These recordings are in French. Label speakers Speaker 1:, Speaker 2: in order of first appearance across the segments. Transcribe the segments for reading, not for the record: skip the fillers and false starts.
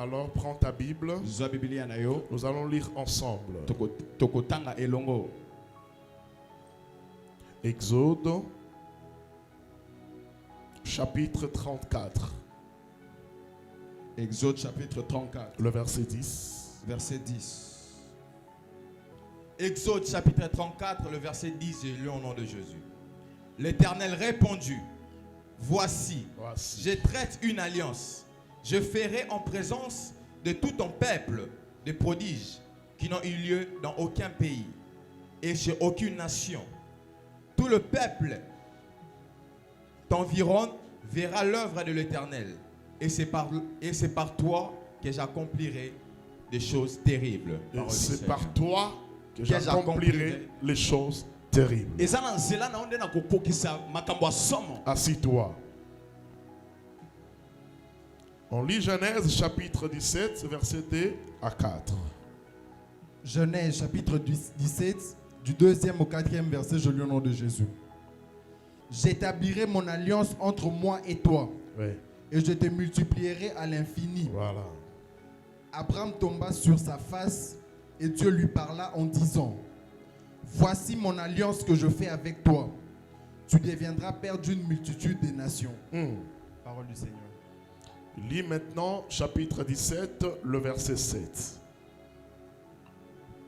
Speaker 1: Alors prends ta Bible. Nous allons lire ensemble. Exode, chapitre 34.
Speaker 2: Exode chapitre 34.
Speaker 1: Le verset 10.
Speaker 2: Verset 10. Exode chapitre 34, le verset 10, j'ai lu au nom de Jésus. L'Éternel répondit, voici, je traite une alliance. Je ferai en présence de tout ton peuple des prodiges qui n'ont eu lieu dans aucun pays et chez aucune nation. Tout le peuple t'environne verra l'œuvre de l'Éternel. Et c'est par toi que j'accomplirai des choses terribles.
Speaker 1: C'est par toi que j'accomplirai les choses terribles. Assis-toi. On lit Genèse chapitre 17, verset 2 à 4.
Speaker 3: Genèse chapitre 17, du 2e au 4e verset, je lis au nom de Jésus. J'établirai mon alliance entre moi et toi.
Speaker 1: Oui.
Speaker 3: Et je te multiplierai à l'infini.
Speaker 1: Voilà.
Speaker 3: Abraham tomba sur sa face et Dieu lui parla en disant, voici mon alliance que je fais avec toi. Tu deviendras père d'une multitude des nations. Parole du Seigneur.
Speaker 1: Lis maintenant chapitre 17, le verset 7.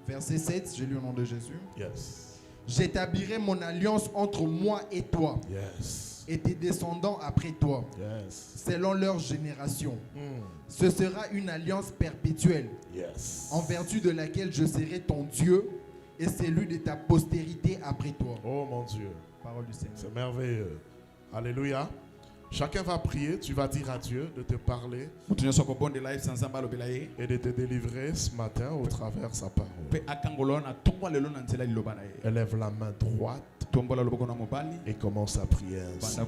Speaker 3: Verset 7, je lis au nom de Jésus.
Speaker 1: Yes.
Speaker 3: J'établirai mon alliance entre moi et toi.
Speaker 1: Yes.
Speaker 3: Et tes descendants après toi.
Speaker 1: Yes.
Speaker 3: Selon leur génération. Ce sera une alliance perpétuelle.
Speaker 1: Yes.
Speaker 3: En vertu de laquelle je serai ton Dieu et celui de ta postérité après toi.
Speaker 1: Oh mon Dieu.
Speaker 3: Parole du Seigneur.
Speaker 1: C'est merveilleux. Alléluia. Chacun va prier. Tu vas dire à Dieu de te parler et de te délivrer ce matin au travers de sa parole. Élève la main droite et commence à prier ainsi.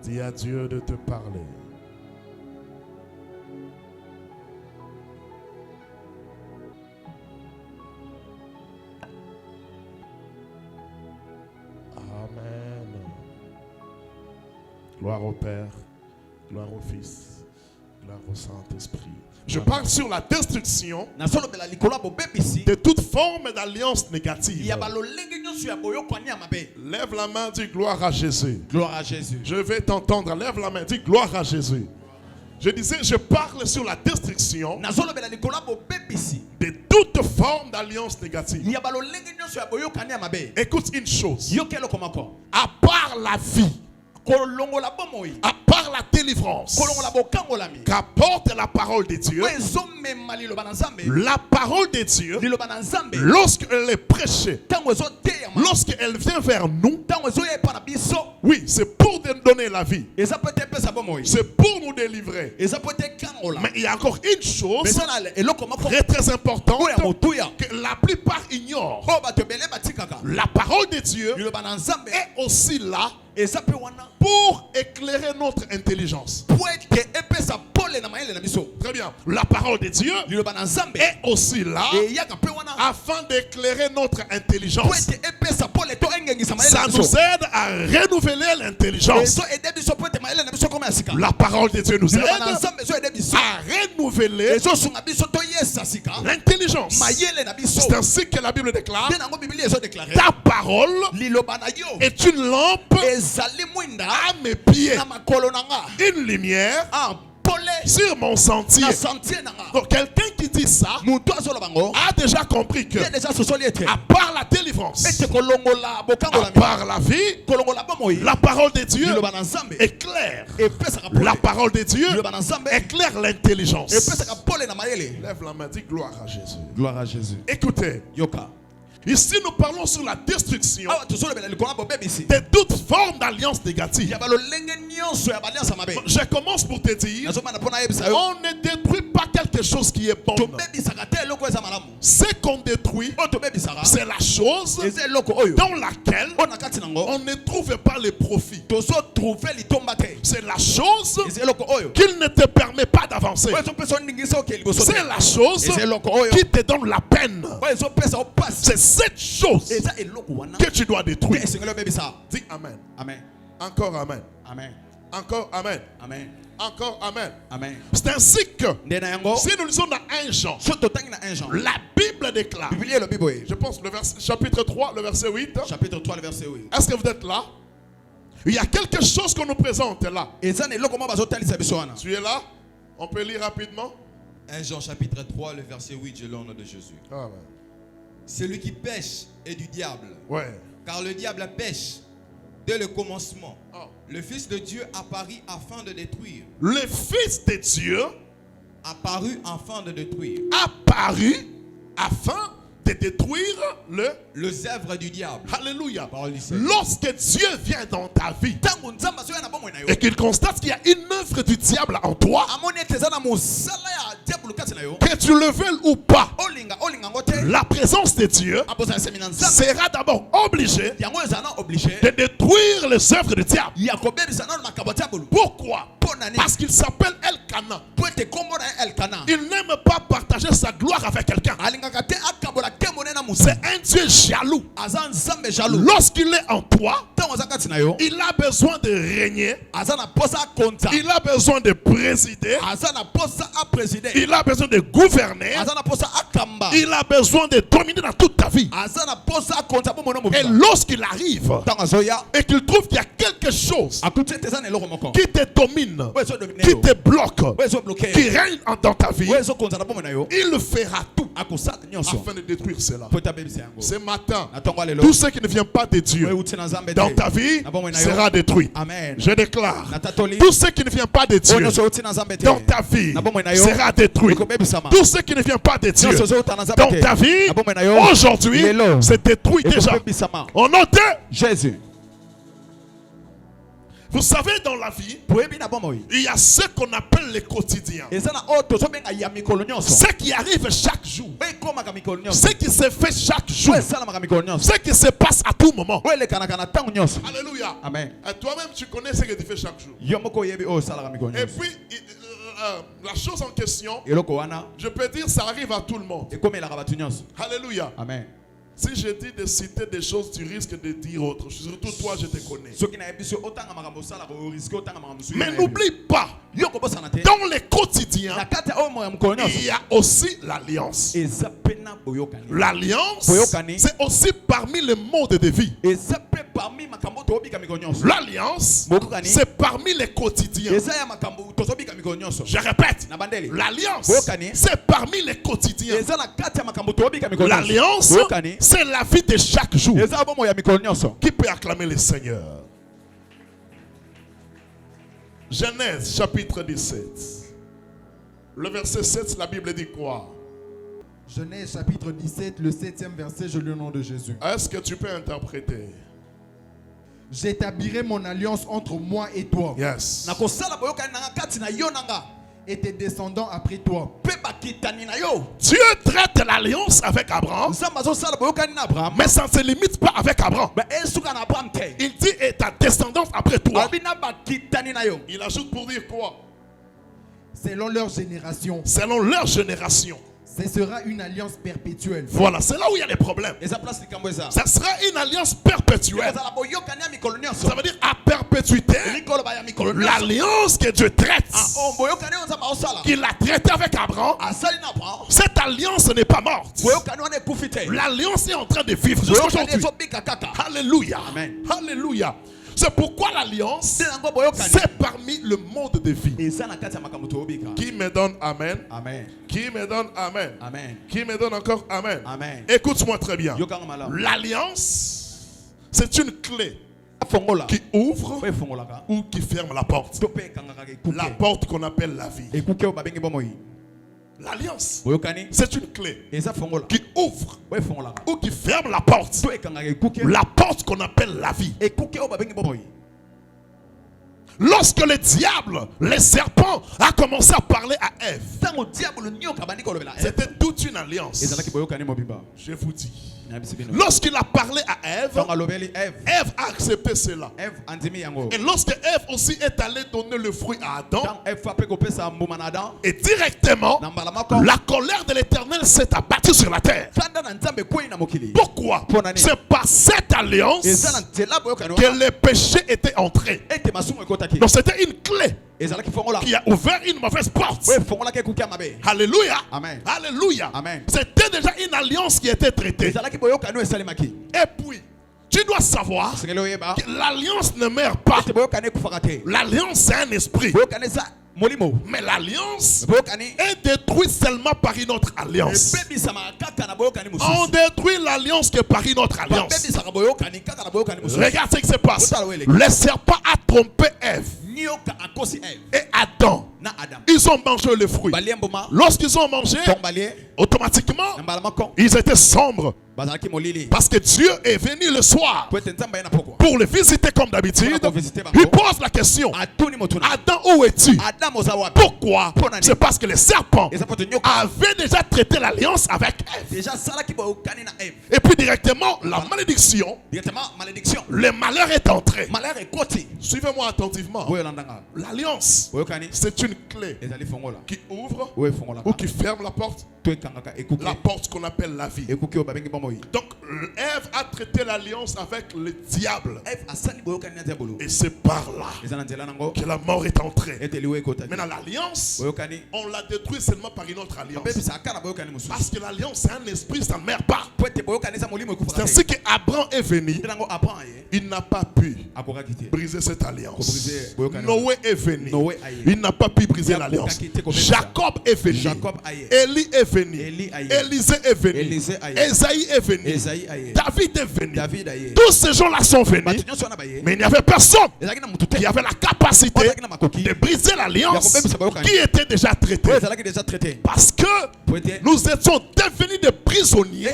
Speaker 1: Dis à Dieu de te parler. Amen. Gloire au Père, gloire au Fils, gloire au Saint-Esprit. Je parle sur la destruction de toute forme d'alliance négative. Lève la main, dis gloire à Jésus.
Speaker 2: Gloire à Jésus.
Speaker 1: Je vais t'entendre. Lève la main, dis gloire à Jésus. Je disais, je parle sur la destruction de toute forme d'alliance négative. Écoute une chose. À part la vie, à part la délivrance qu'apporte la parole de Dieu, la parole de Dieu, lorsqu'elle est prêchée, lorsqu'elle vient vers nous, oui, c'est pour nous donner la vie, c'est pour nous délivrer. Mais il y a encore une chose très très importante que la plupart ignorent. La parole de Dieu est aussi là pour éclairer notre intelligence. Très bien. La parole de Dieu est aussi là afin d'éclairer notre intelligence. Ça nous aide à renouveler l'intelligence. La parole de Dieu nous aide à renouveler l'intelligence. C'est ainsi que la Bible déclare: ta parole est une lampe à mes pieds, une lumière sur mon sentier. Donc quelqu'un qui dit ça a déjà compris que à part la délivrance, à part la vie, la parole de Dieu éclaire. La parole de Dieu éclaire l'intelligence. Lève la main, dis gloire à Jésus.
Speaker 2: Gloire à Jésus.
Speaker 1: Écoutez, ici nous parlons sur la destruction de toute forme d'alliance négative. Je commence pour te dire, on ne détruit pas quelque chose qui est bon. Ce qu'on détruit, c'est la chose dans laquelle on ne trouve pas les profits. C'est la chose qu'il ne te permet pas d'avancer. C'est la chose qui te donne la peine. C'est cette chose que tu dois détruire. Dis amen.
Speaker 2: Amen.
Speaker 1: Encore amen.
Speaker 2: Amen.
Speaker 1: Encore amen.
Speaker 2: Amen.
Speaker 1: Encore amen.
Speaker 2: Amen.
Speaker 1: C'est ainsi que si nous lisons dans 1 Jean, la Bible déclare, je pense le chapitre 3, le verset 8.
Speaker 2: Chapitre 3, le verset 8.
Speaker 1: Est-ce que vous êtes là? Il y a quelque chose qu'on nous présente là. Tu es là? On peut lire rapidement.
Speaker 2: 1 Jean chapitre 3, le verset 8, je lis au nom de Jésus.
Speaker 1: Amen.
Speaker 2: Celui qui pêche est du diable.
Speaker 1: Ouais.
Speaker 2: Car le diable pêche dès le commencement.
Speaker 1: Oh.
Speaker 2: Le Fils de Dieu apparut afin de détruire.
Speaker 1: Le Fils de Dieu
Speaker 2: Apparu afin de détruire.
Speaker 1: apparu afin de détruire
Speaker 2: les œuvres du diable.
Speaker 1: Alléluia.
Speaker 2: Parole du Seigneur.
Speaker 1: Lorsque Dieu vient dans ta vie et qu'il constate qu'il y a une œuvre du diable en toi, que tu le veuilles ou pas, la présence de Dieu sera d'abord obligée de détruire les œuvres du diable. Pourquoi? Parce qu'il s'appelle Elkana. Il n'aime pas partager sa gloire avec quelqu'un. C'est un Dieu jaloux. Lorsqu'il est en toi, il a besoin de régner. Il a besoin de présider. Il a besoin de gouverner. Il a besoin de dominer dans toute ta vie. Et lorsqu'il arrive et qu'il trouve qu'il y a quelque chose qui te domine, qui te bloque, qui règne dans ta vie, il fera tout afin de détruire cela. Ce matin, tout ce qui ne vient pas de Dieu dans ta vie sera détruit.
Speaker 2: Amen.
Speaker 1: Je déclare, tout ce qui ne vient pas de Dieu dans ta vie sera détruit. Tout ce qui ne vient pas de Dieu dans ta vie aujourd'hui, c'est détruit déjà. Au nom de
Speaker 2: Jésus.
Speaker 1: Vous savez, dans la vie, il y a ce qu'on appelle le quotidien. Ce qui arrive chaque jour. Ce qui se fait chaque jour. Ce qui se passe à tout moment. Alléluia.
Speaker 2: Amen.
Speaker 1: Et toi-même, tu connais ce que tu fais chaque jour. Et puis, la chose en question, je peux dire, ça arrive à tout le monde. Alléluia.
Speaker 2: Amen.
Speaker 1: Si je dis de citer des choses, tu risques de dire autre chose. Surtout toi, je te connais. Mais n'oublie pas, dans les quotidiens, il y a aussi l'alliance. L'alliance, c'est aussi parmi les modes de vie. L'alliance, c'est parmi les quotidiens. Je répète, l'alliance, c'est parmi les quotidiens. L'alliance, c'est la vie de chaque jour. Qui peut acclamer le Seigneur? Genèse chapitre 17. Le verset 7, la Bible dit quoi?
Speaker 3: Genèse chapitre 17, le 7e verset, je lis au nom de Jésus.
Speaker 1: Est-ce que tu peux interpréter?
Speaker 3: J'établirai mon alliance entre moi et toi.
Speaker 1: Yes.
Speaker 3: Et tes descendants après toi.
Speaker 1: Dieu traite l'alliance avec Abraham, mais ça ne se limite pas avec Abraham. Il dit et ta descendance après toi. Il ajoute pour dire quoi?
Speaker 3: Selon leur génération.
Speaker 1: Selon leur génération.
Speaker 3: Ce sera une alliance perpétuelle.
Speaker 1: Voilà, c'est là où il y a des problèmes. Ça sera une alliance perpétuelle. Ça veut dire à perpétuité. L'alliance que Dieu traite, qu'il a traité avec Abraham, cette alliance n'est pas morte. L'alliance est en train de vivre jusqu'à aujourd'hui. Alléluia. Alléluia. C'est pourquoi l'alliance, c'est parmi le mode de vie. Qui me donne amen?
Speaker 2: Amen.
Speaker 1: Qui me donne amen?
Speaker 2: Amen.
Speaker 1: Qui me donne encore amen?
Speaker 2: Amen.
Speaker 1: Écoute-moi très bien. L'alliance, c'est une clé qui ouvre ou qui ferme la porte. La porte qu'on appelle la vie. L'alliance, c'est une clé qui ouvre ou qui ferme la porte. La porte qu'on appelle la vie. Lorsque le diable, le serpent, a commencé à parler à Ève, c'était toute une alliance. Je vous dis, Lorsqu'il a parlé à Ève,
Speaker 2: Ève
Speaker 1: Ève a accepté cela. Et lorsque Ève aussi est allée donner le fruit à Adam, et directement, la colère de l'Éternel s'est abattue sur la terre. Pourquoi? C'est par cette alliance que les péchés étaient entrés. Donc c'était une clé qui a ouvert une mauvaise porte. Alléluia.
Speaker 2: Amen.
Speaker 1: Alléluia.
Speaker 2: Amen.
Speaker 1: C'était déjà une alliance qui était traitée. Et puis, tu dois savoir que l'alliance ne meurt pas. L'alliance, c'est un esprit. Mais l'alliance est détruite seulement par une autre alliance. On détruit l'alliance que par une autre alliance. Regarde ce qui se passe. Le serpent a trompé Ève et Adam. Ils ont mangé le fruit. Lorsqu'ils ont mangé, automatiquement, ils étaient sombres. Parce que Dieu est venu le soir pour le visiter comme d'habitude. Il pose la question: Adam, où es-tu? Pourquoi? C'est parce que le serpent avait déjà traité l'alliance avec Ève. Et puis directement, la malédiction, le malheur est entré. Suivez-moi attentivement. L'alliance, c'est une clé qui ouvre ou qui ferme la porte. La porte qu'on appelle la vie. Donc Ève a traité l'alliance avec le diable. Et c'est par là que la mort est entrée. Maintenant l'alliance, on l'a détruit seulement par une autre alliance. Parce que l'alliance, c'est un esprit, ça ne meurt pas. C'est ainsi qu'Abraham est venu. Il n'a pas pu briser cette alliance. Noé est venu. Il n'a pas pu briser l'alliance. Jacob est venu. Élie est venu. Élisée est venu. Ésaïe est venu. David est venu. Tous ces gens-là sont venus. Mais il n'y avait personne qui avait la capacité de briser l'alliance qui était déjà traitée. Parce que nous étions devenus des prisonniers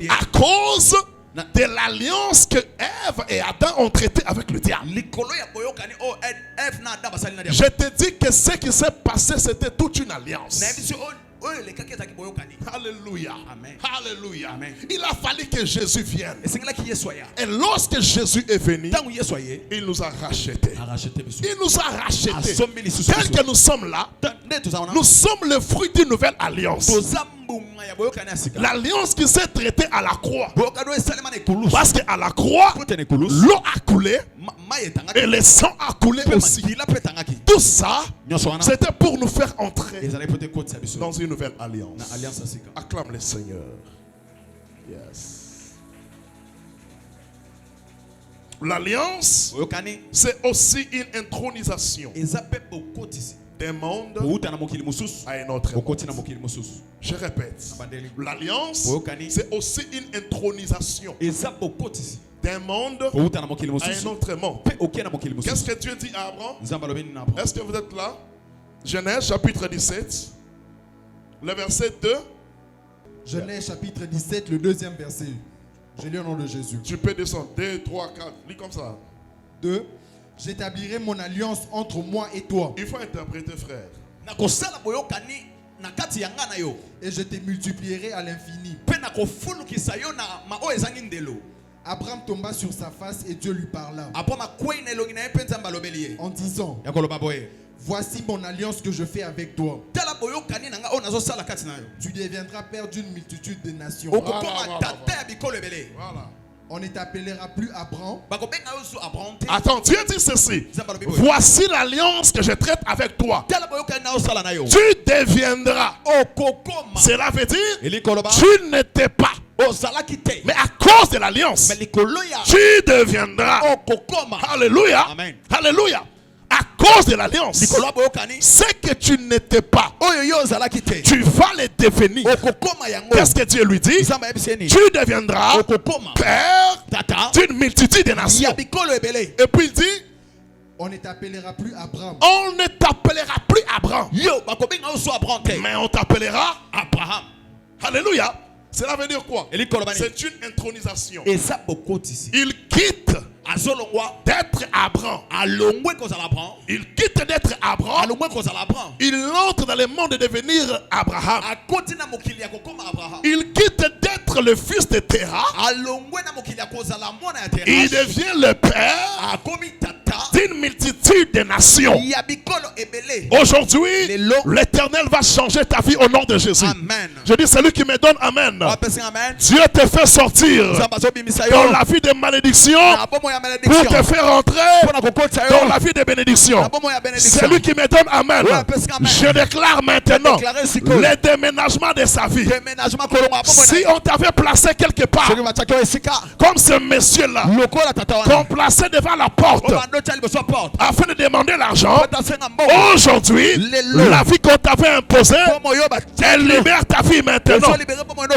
Speaker 1: à cause de l'alliance que Ève et Adam ont traité avec le diable. Je te dis que ce qui s'est passé, c'était toute une alliance. Alléluia.
Speaker 2: Amen.
Speaker 1: Alléluia.
Speaker 2: Amen.
Speaker 1: Il a fallu que Jésus vienne. Et lorsque Jésus est venu, il nous a rachetés. Il nous a rachetés. Tel que nous sommes là, nous sommes le fruit d'une nouvelle alliance. L'alliance qui s'est traitée à la croix. Parce qu'à la croix, l'eau a coulé et le sang a coulé aussi. Tout ça, c'était pour nous faire entrer dans une nouvelle alliance. Acclame le Seigneur. Yes. L'alliance, c'est aussi une intronisation d'un monde à un autre monde. Je répète, l'alliance, c'est aussi une intronisation d'un monde à un autre monde. Qu'est-ce que Dieu dit à Abraham? Est-ce que vous êtes là? Genèse chapitre 17, le verset 2.
Speaker 3: Genèse chapitre 17, le deuxième verset. Je lis au nom de Jésus.
Speaker 1: Tu peux descendre. 2, 3, 4. Lis comme ça.
Speaker 3: 2. J'établirai mon alliance entre moi et toi.
Speaker 1: Il faut interpréter, frère.
Speaker 3: Et je te multiplierai à l'infini. Abraham tomba sur sa face et Dieu lui parla en disant: voici mon alliance que je fais avec toi. Tu deviendras père d'une multitude de nations.
Speaker 1: Voilà.
Speaker 3: On ne t'appellera plus Abraham.
Speaker 1: Attends, Dieu dit ceci: voici l'alliance que je traite avec toi. Tu deviendras. Cela veut dire tu n'étais pas. Mais à cause de l'alliance, tu deviendras. Alléluia.
Speaker 2: Amen.
Speaker 1: Alléluia. À cause de l'alliance, c'est que tu n'étais pas, tu vas le devenir. Qu'est-ce que Dieu lui dit? Tu deviendras père d'une multitude de nations. Et puis il dit:
Speaker 3: on ne t'appellera plus Abraham.
Speaker 1: On ne t'appellera plus Abraham, mais on t'appellera
Speaker 2: Abraham.
Speaker 1: Alléluia. Cela veut dire quoi? C'est une intronisation. Il quitte d'être Abraham. Il quitte d'être Abraham. Il entre dans le monde de devenir Abraham. Il quitte d'être être le fils de Terah. Il devient le père d'une multitude de nations. Aujourd'hui, l'Éternel va changer ta vie au nom de Jésus.
Speaker 2: Amen.
Speaker 1: Je dis, celui qui me donne Amen. Dieu te fait sortir dans la vie de malédiction pour te faire entrer dans la vie de bénédiction. Celui qui me donne Amen, je déclare maintenant le déménagement de sa vie. Si on t'avait placé quelque part, comme ce monsieur-là, qu'on plaçait devant la porte afin de demander l'argent, aujourd'hui, la vie qu'on t'avait imposée, elle libère ta vie maintenant.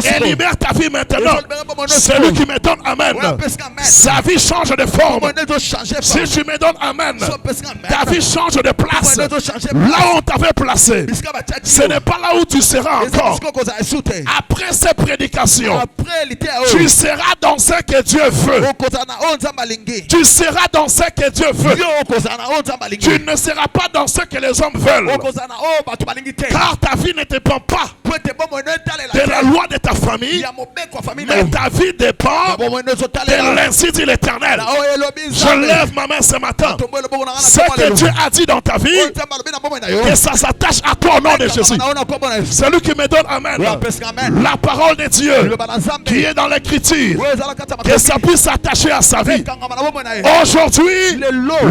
Speaker 1: Elle libère ta vie maintenant. Celui qui me donne Amen, sa vie change de forme. Si tu me donnes Amen, ta vie change de place. Là où on t'avait placé, ce n'est pas là où tu seras encore. Après ces prédications, tu seras dans ce que Dieu veut. Tu seras dans ce que Dieu veut. Tu ne seras pas dans ce que les hommes veulent. Car ta vie ne dépend pas de la loi de ta famille, mais ta vie dépend de l'ainsi dit l'Éternel. Je lève ma main ce matin. Ce que Dieu a dit dans ta vie, que ça s'attache à toi au nom de Jésus. Celui qui me donne Amen, la parole de Dieu qui est dans l'Écriture, que ça puisse s'attacher à sa vie. Aujourd'hui,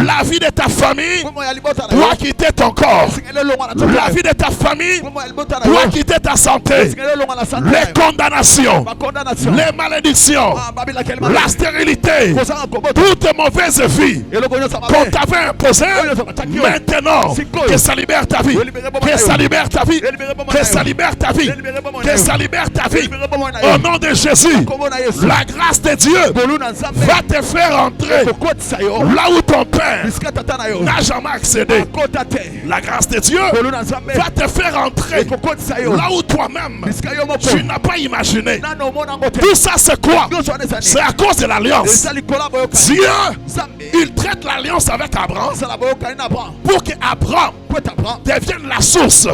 Speaker 1: la vie de ta famille doit quitter ton corps. La vie de ta famille doit quitter ta santé. Les condamnations, les malédictions, la stérilité, toute mauvaise vie qu'on t'avait imposée, maintenant que ça libère ta vie, que ça libère ta vie, que ça libère ta vie, que ça libère ta vie. Au nom de Jésus, la grâce de Dieu va te faire entrer là où ton père n'a jamais accédé. La grâce de Dieu va te faire entrer là où toi-même tu n'as pas imaginé. Tout ça c'est quoi? C'est à cause de l'alliance. Dieu, il traite l'alliance avec Abraham pour que Abraham devienne la source.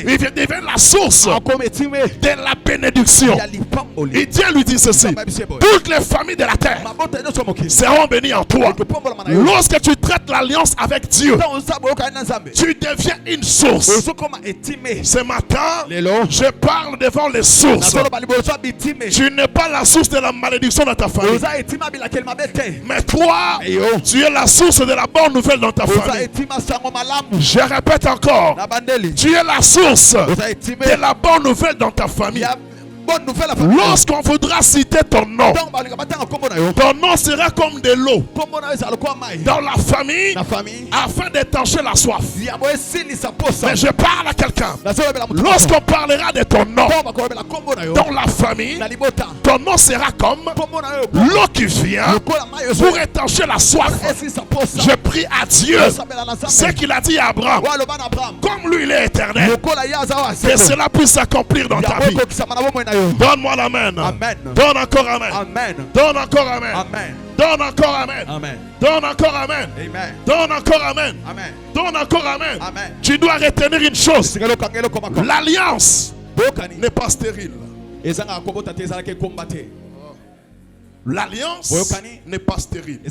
Speaker 1: Il devienne la source de la bénédiction. Et Dieu lui dit ceci: toutes les familles de la terre seront bénies en toi. Lorsque tu traites l'alliance avec Dieu, tu deviens une source. Ce matin, je parle devant les sources. Tu n'es pas la source de la malédiction dans ta famille, mais toi, tu es la source de la bonne nouvelle dans ta famille. Je répète encore, tu es la source de la bonne nouvelle dans ta famille. Lorsqu'on voudra citer ton nom sera comme de l'eau dans la famille afin d'étancher la soif. Mais je parle à quelqu'un. Lorsqu'on parlera de ton nom dans la famille, ton nom sera comme l'eau qui vient pour étancher la soif. Je prie à Dieu ce qu'il a dit à Abraham, comme lui il est éternel, que cela puisse s'accomplir dans ta vie. Donne-moi l'amen. Donne encore amen. Donne encore amen. Donne encore amen. Donne encore amen. Donne encore amen. Donne encore amen. Tu dois retenir une chose: l'alliance n'est pas stérile. L'alliance n'est pas stérile.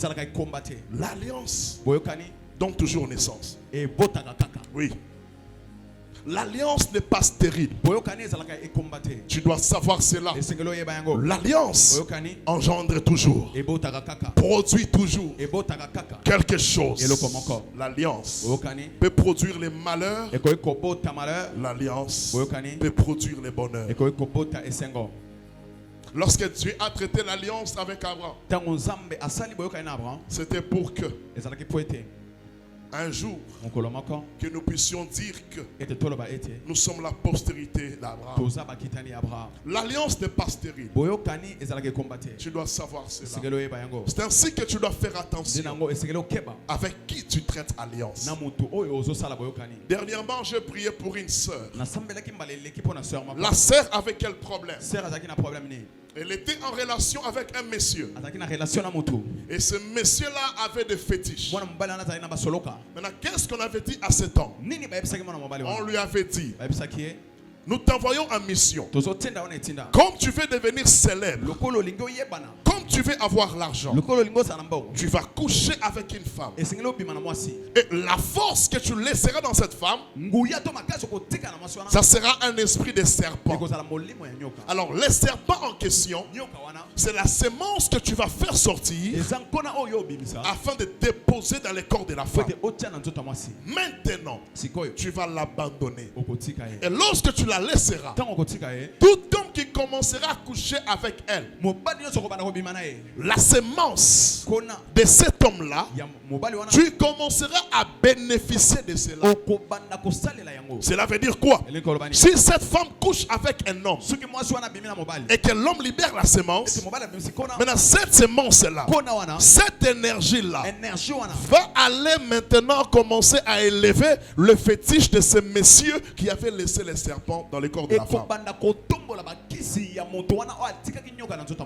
Speaker 1: L'alliance donne toujours naissance. Oui. L'alliance n'est pas stérile. Tu dois savoir cela. L'alliance engendre toujours, produit toujours quelque chose. L'alliance peut produire les malheurs. L'alliance peut produire les bonheurs. Lorsque Dieu a traité l'alliance avec Abraham, c'était pour que un jour que nous puissions dire que nous sommes la postérité d'Abraham. L'alliance n'est pas stérile. Tu dois savoir cela. C'est ainsi que tu dois faire attention avec qui tu traites alliance. Dernièrement, j'ai prié pour une sœur. La sœur avait quel problème? Elle était en relation avec un monsieur. Et ce monsieur-là avait des fétiches. Maintenant, qu'est-ce qu'on avait dit à cet homme? On lui avait dit: nous t'envoyons en mission. Comme tu veux devenir célèbre, comme tu veux avoir l'argent, tu vas coucher avec une femme. Et la force que tu laisseras dans cette femme, ça sera un esprit de serpent. Alors les serpents en question, c'est la sémence que tu vas faire sortir afin de déposer dans le corps de la femme. Maintenant, tu vas l'abandonner. Et lorsque tu la laisseras, tout homme qui commencera à coucher avec elle, la sémence de cet homme-là, tu commenceras à bénéficier de cela. Cela veut dire quoi? Si cette femme couche avec un homme et que l'homme libère la sémence, maintenant cette sémence-là, cette énergie-là va aller maintenant commencer à élever le fétiche de ce monsieur qui avait laissé les serpents dans le corps de la femme.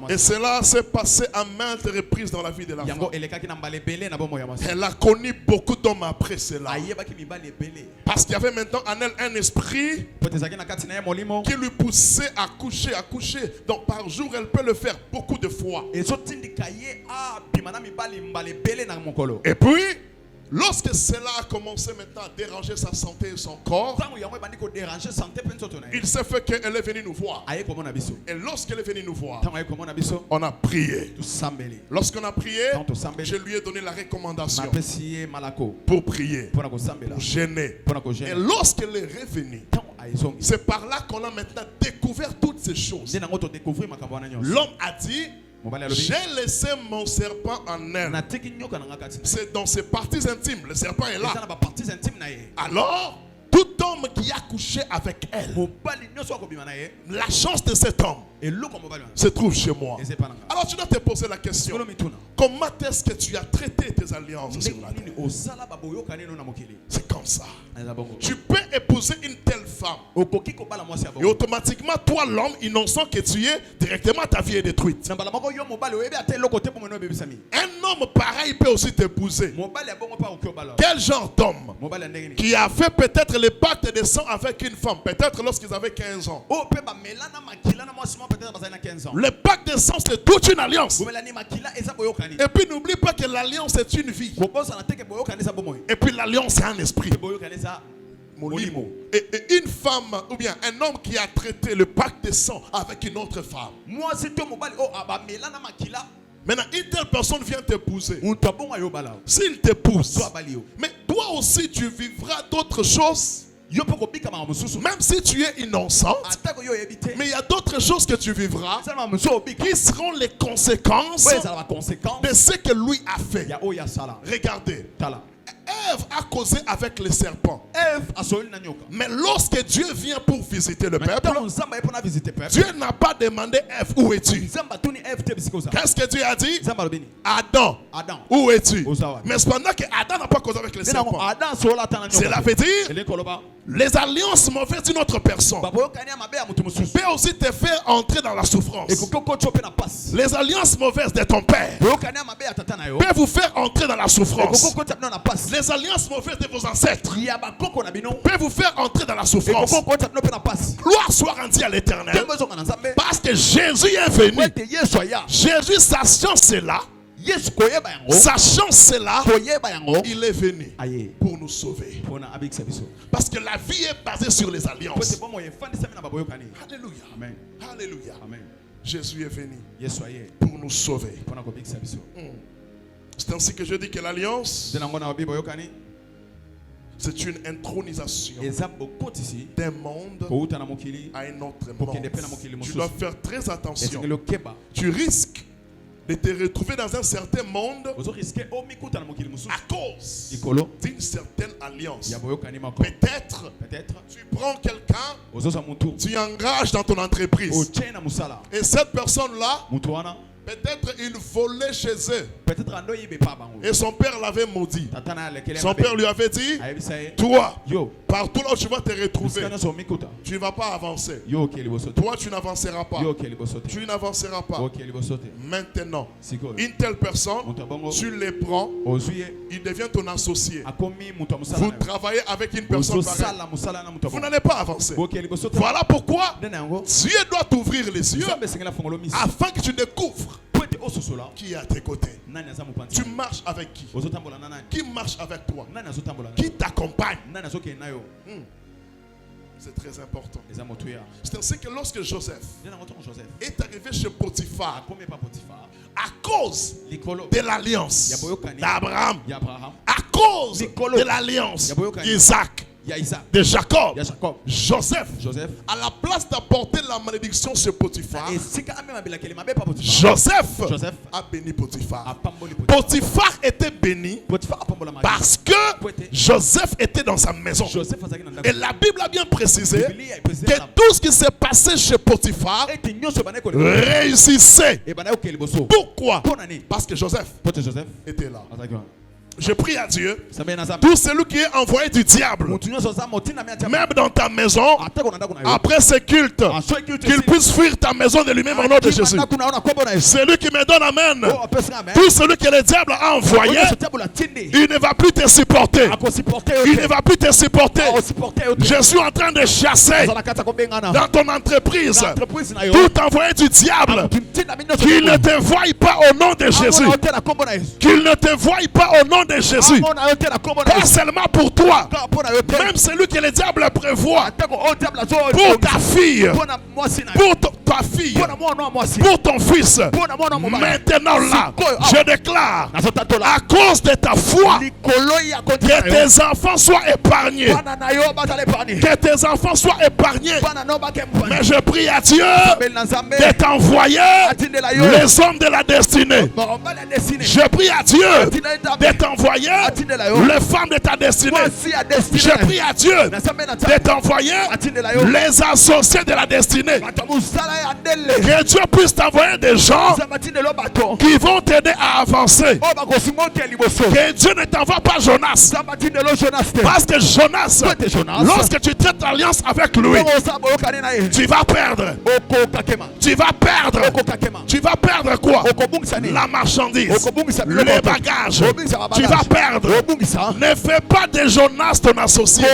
Speaker 1: Et cela s'est passé à maintes reprises dans la vie de la femme. Elle a connu beaucoup d'hommes après cela. Parce qu'il y avait maintenant en elle un esprit qui lui poussait à coucher, à coucher. Donc par jour, elle peut le faire beaucoup de fois. Et puis, lorsque cela a commencé maintenant à déranger sa santé et son corps, il s'est fait qu'elle est venue nous voir. Et lorsqu'elle est venue nous voir, on a prié. Lorsqu'on a prié, je lui ai donné la recommandation pour prier, pour gêner. Et lorsqu'elle est revenue, c'est par là qu'on a maintenant découvert toutes ces choses. L'homme a dit: j'ai laissé mon serpent en elle. C'est dans ses parties intimes. Le serpent est là. Alors, tout homme qui a couché avec elle, la chance de cet homme se trouve chez moi. Alors tu dois te poser la question: comment est-ce que tu as traité tes alliances sur la terre? C'est comme ça. Tu peux épouser une telle femme et automatiquement toi, l'homme innocent que tu es, directement ta vie est détruite. Un homme pareil peut aussi t'épouser. Quel genre d'homme qui a fait peut-être le pacte de sang avec une femme, peut-être lorsqu'ils avaient 15 ans? Le pacte de sang, c'est toute une alliance. Et puis n'oublie pas que l'alliance est une vie. Et puis l'alliance c'est un esprit. Et une femme ou bien un homme qui a traité le pacte de sang avec une autre femme, maintenant une telle personne vient t'épouser. S'il t'épouse, mais toi aussi tu vivras d'autres choses. Même si tu es innocent, mais il y a d'autres choses que tu vivras qui seront les conséquences de ce que lui a fait. Regardez, Ève a causé avec les serpents. Mais lorsque Dieu vient pour visiter le peuple, Dieu n'a pas demandé Ève, où es-tu? Qu'est-ce que Dieu a dit? Adam, où es-tu? Mais cependant que Adam n'a pas causé avec les serpents, cela veut dire les alliances mauvaises d'une autre personne peut aussi te faire entrer dans la souffrance. Les alliances mauvaises de ton père peuvent vous faire entrer dans la souffrance. Les alliances mauvaises de vos ancêtres peuvent vous faire entrer dans la souffrance. Gloire soit rendue à l'Éternel, parce que Jésus est venu. Jésus, sachant cela, il est venu pour nous sauver. Parce que la vie est basée sur les alliances. Alléluia.
Speaker 2: Amen.
Speaker 1: Alléluia.
Speaker 2: Amen.
Speaker 1: Jésus est venu pour nous sauver. C'est ainsi que je dis que l'alliance, c'est une intronisation d'un monde à un autre monde. Tu dois faire très attention. Tu risques de te retrouver dans un certain monde à cause d'une certaine alliance. Peut-être tu prends quelqu'un, tu engages dans ton entreprise, et cette personne-là Peut-être il volait chez eux. Et son père l'avait maudit. Son père lui avait dit, toi, partout là où tu vas te retrouver, tu ne vas pas avancer. Toi, tu n'avanceras pas. Tu n'avanceras pas. Maintenant, une telle personne, tu les prends, il devient ton associé. Vous travaillez avec une personne pareille. Vous n'allez pas avancer. Voilà pourquoi Dieu doit t'ouvrir les yeux afin que tu découvres qui est à tes côtés. Tu marches avec qui? Qui marche avec toi? Qui t'accompagne? C'est très important. C'est ainsi que lorsque Joseph est arrivé chez Potiphar, à cause de l'alliance d'Abraham, à cause de l'alliance d'Isaac, de Jacob, Joseph, à la place d'apporter la malédiction sur Potiphar, Joseph a béni Potiphar. Potiphar était béni parce que Joseph était dans sa maison. Et la Bible a bien précisé que tout ce qui s'est passé chez Potiphar réussissait. Pourquoi? Parce que Joseph était là. Je prie à Dieu, tout celui qui est envoyé du diable, même dans ta maison, après ce culte, qu'il puisse fuir ta maison de lui-même au nom de Jésus. Celui qui me donne amen, tout celui que le diable a envoyé, il ne va plus te supporter. Il ne va plus te supporter. Je suis en train de chasser dans ton entreprise tout envoyé du diable, qu'il ne te voie pas au nom de Jésus. Qu'il ne te voie pas au nom de Jésus. Pas seulement pour toi, même celui que le diable prévoit pour ta fille, pour ta fille, pour ton fils. Maintenant là, je déclare, à cause de ta foi, que tes enfants soient épargnés. Que tes enfants soient épargnés. Mais je prie à Dieu de t'envoyer les hommes de la destinée. Je prie à Dieu de t'envoyer les femmes de ta destinée. Je prie à Dieu de t'envoyer les associés de la destinée. Que Dieu puisse t'envoyer des gens qui vont t'aider à avancer. Que Dieu ne t'envoie pas Jonas. Parce que Jonas, lorsque tu traites l'alliance avec lui, tu vas perdre. Tu vas perdre. Tu vas perdre quoi? La marchandise, les bagages. Tu vas perdre. Ne fais pas de Jonas ton associé.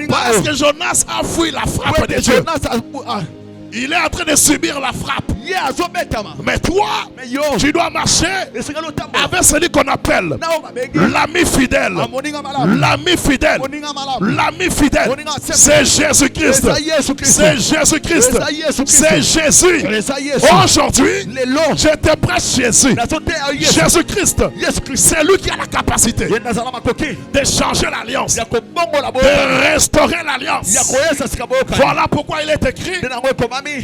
Speaker 1: Parce que Jonas a fui la frappe de Dieu. Il est en train de subir la frappe. Mais toi, tu dois marcher avec celui qu'on appelle l'ami fidèle. L'ami fidèle. L'ami fidèle. C'est Jésus-Christ. C'est Jésus-Christ. C'est Jésus. Aujourd'hui, je te prête Jésus. Jésus-Christ. C'est lui qui a la capacité de changer l'alliance, de restaurer l'alliance. Voilà pourquoi il est écrit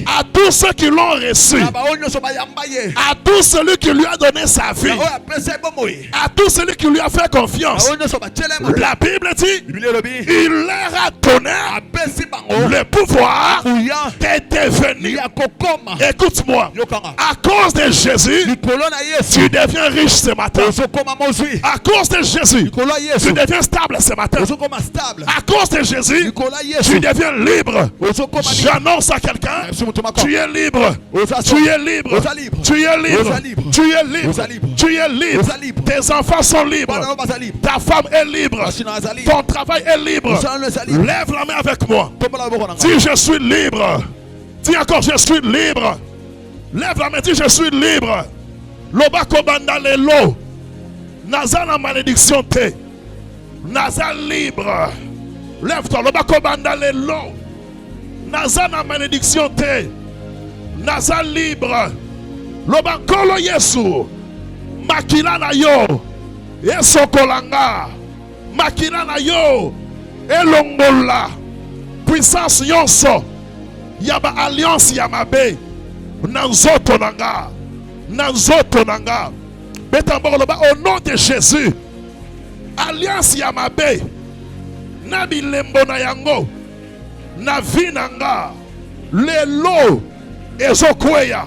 Speaker 1: à tous ceux qui l'ont reçu, à tous celui qui lui a donné sa vie, à tous celui qui lui a fait confiance. La Bible dit, il leur a donné le pouvoir de devenir. Écoute-moi, à cause de Jésus, tu deviens riche ce matin. À cause de Jésus, tu deviens stable ce matin. À cause de Jésus, tu deviens libre. J'annonce à quelqu'un, tu es libre. Tu es libre. Tu es libre. Tu es libre. Tu es libre. Tes enfants sont libres. Ta femme est libre. Ton travail est libre. Lève la main avec moi. Dis je suis libre. Dis encore je suis libre. Lève la main, dis je suis libre. Lobako banda lelo. Naza la malédiction te. Naza libre. Lève-toi. Lobako banda lelo. Naza la malédiction te. Naza libre. Lobakolo Yesu. Makila na yo. Yeso kolanga. Makila na yo. Elongola. Puissance yonso. Yaba alliance yamabe. Nanzoto nanga. Nanzoto nanga. Betamboloba au nom de Jésus. Alliance yamabe. Nabi lembo na yango. Na vinanga. Lelo ezokweya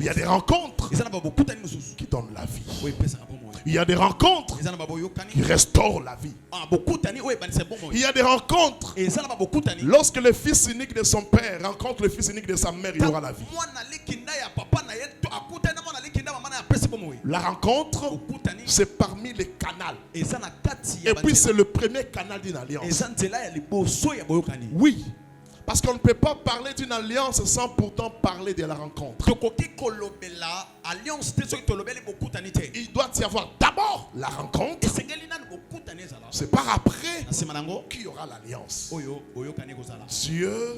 Speaker 1: Il y a des rencontres qui donnent la vie. Il y a des rencontres qui restaurent la vie. Il y a des rencontres. Lorsque le fils unique de son père rencontre le fils unique de sa mère, il aura la vie. La rencontre, c'est parmi les canaux. Et puis c'est le premier canal d'une alliance. Oui. Parce qu'on ne peut pas parler d'une alliance sans pourtant parler de la rencontre. Il doit y avoir d'abord la rencontre. C'est par après qu'il y aura l'alliance. Dieu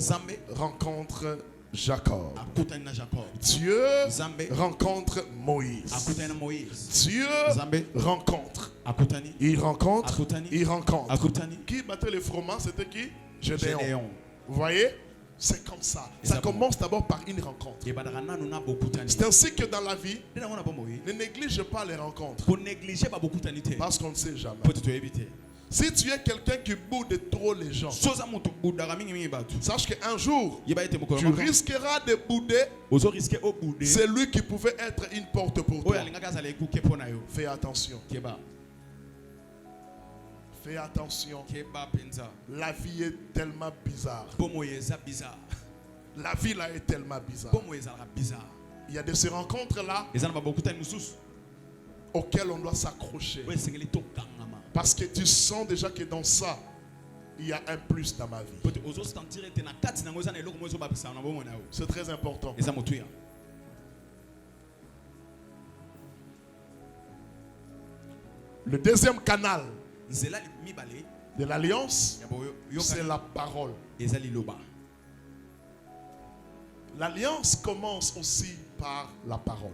Speaker 1: rencontre Jacob. Dieu rencontre Moïse. Dieu rencontre. Il rencontre. Il rencontre. Qui battait les fromages? C'était qui? Gédéon. Vous voyez? C'est comme ça. Ça commence d'abord par une rencontre. C'est ainsi que dans la vie, ne néglige pas les rencontres. Parce qu'on ne sait jamais. Si tu es quelqu'un qui boude trop les gens, sache qu'un jour, tu risqueras de bouder celui qui pouvait être une porte pour toi. Fais attention. Fais attention. La vie est tellement bizarre. La vie là est tellement bizarre. Il y a de ces rencontres-là auxquelles on doit s'accrocher. Parce que tu sens déjà que dans ça, il y a un plus dans ma vie. C'est très important. Le deuxième canal de l'alliance, c'est la parole. L'alliance commence aussi par la parole.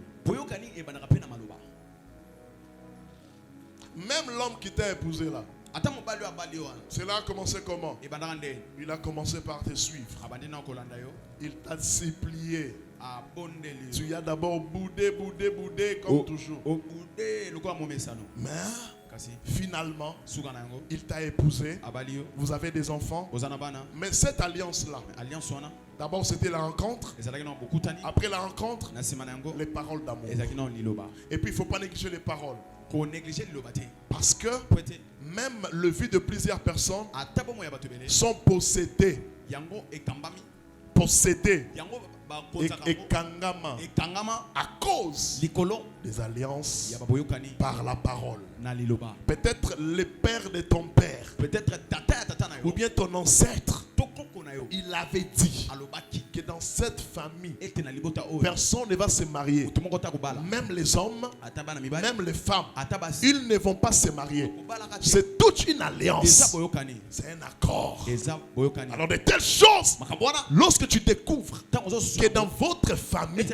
Speaker 1: Même l'homme qui t'a épousé là, cela a commencé comment? Il a commencé par te suivre. Il t'a supplié. Tu as d'abord boudé comme toujours. Mais finalement, il t'a épousé. Vous avez des enfants. Mais cette alliance-là, d'abord c'était la rencontre. Après la rencontre, les paroles d'amour. Et puis il ne faut pas négliger les paroles. Parce que même le vie de plusieurs personnes sont possédées. Et kangama à cause des alliances par la parole. Peut-être le père de ton père ou bien ton ancêtre, il avait dit que dans cette famille, personne ne va se marier. Même les hommes, même les femmes, ils ne vont pas se marier. C'est toute une alliance. C'est un accord. Alors de telles choses, lorsque tu découvres que dans votre famille,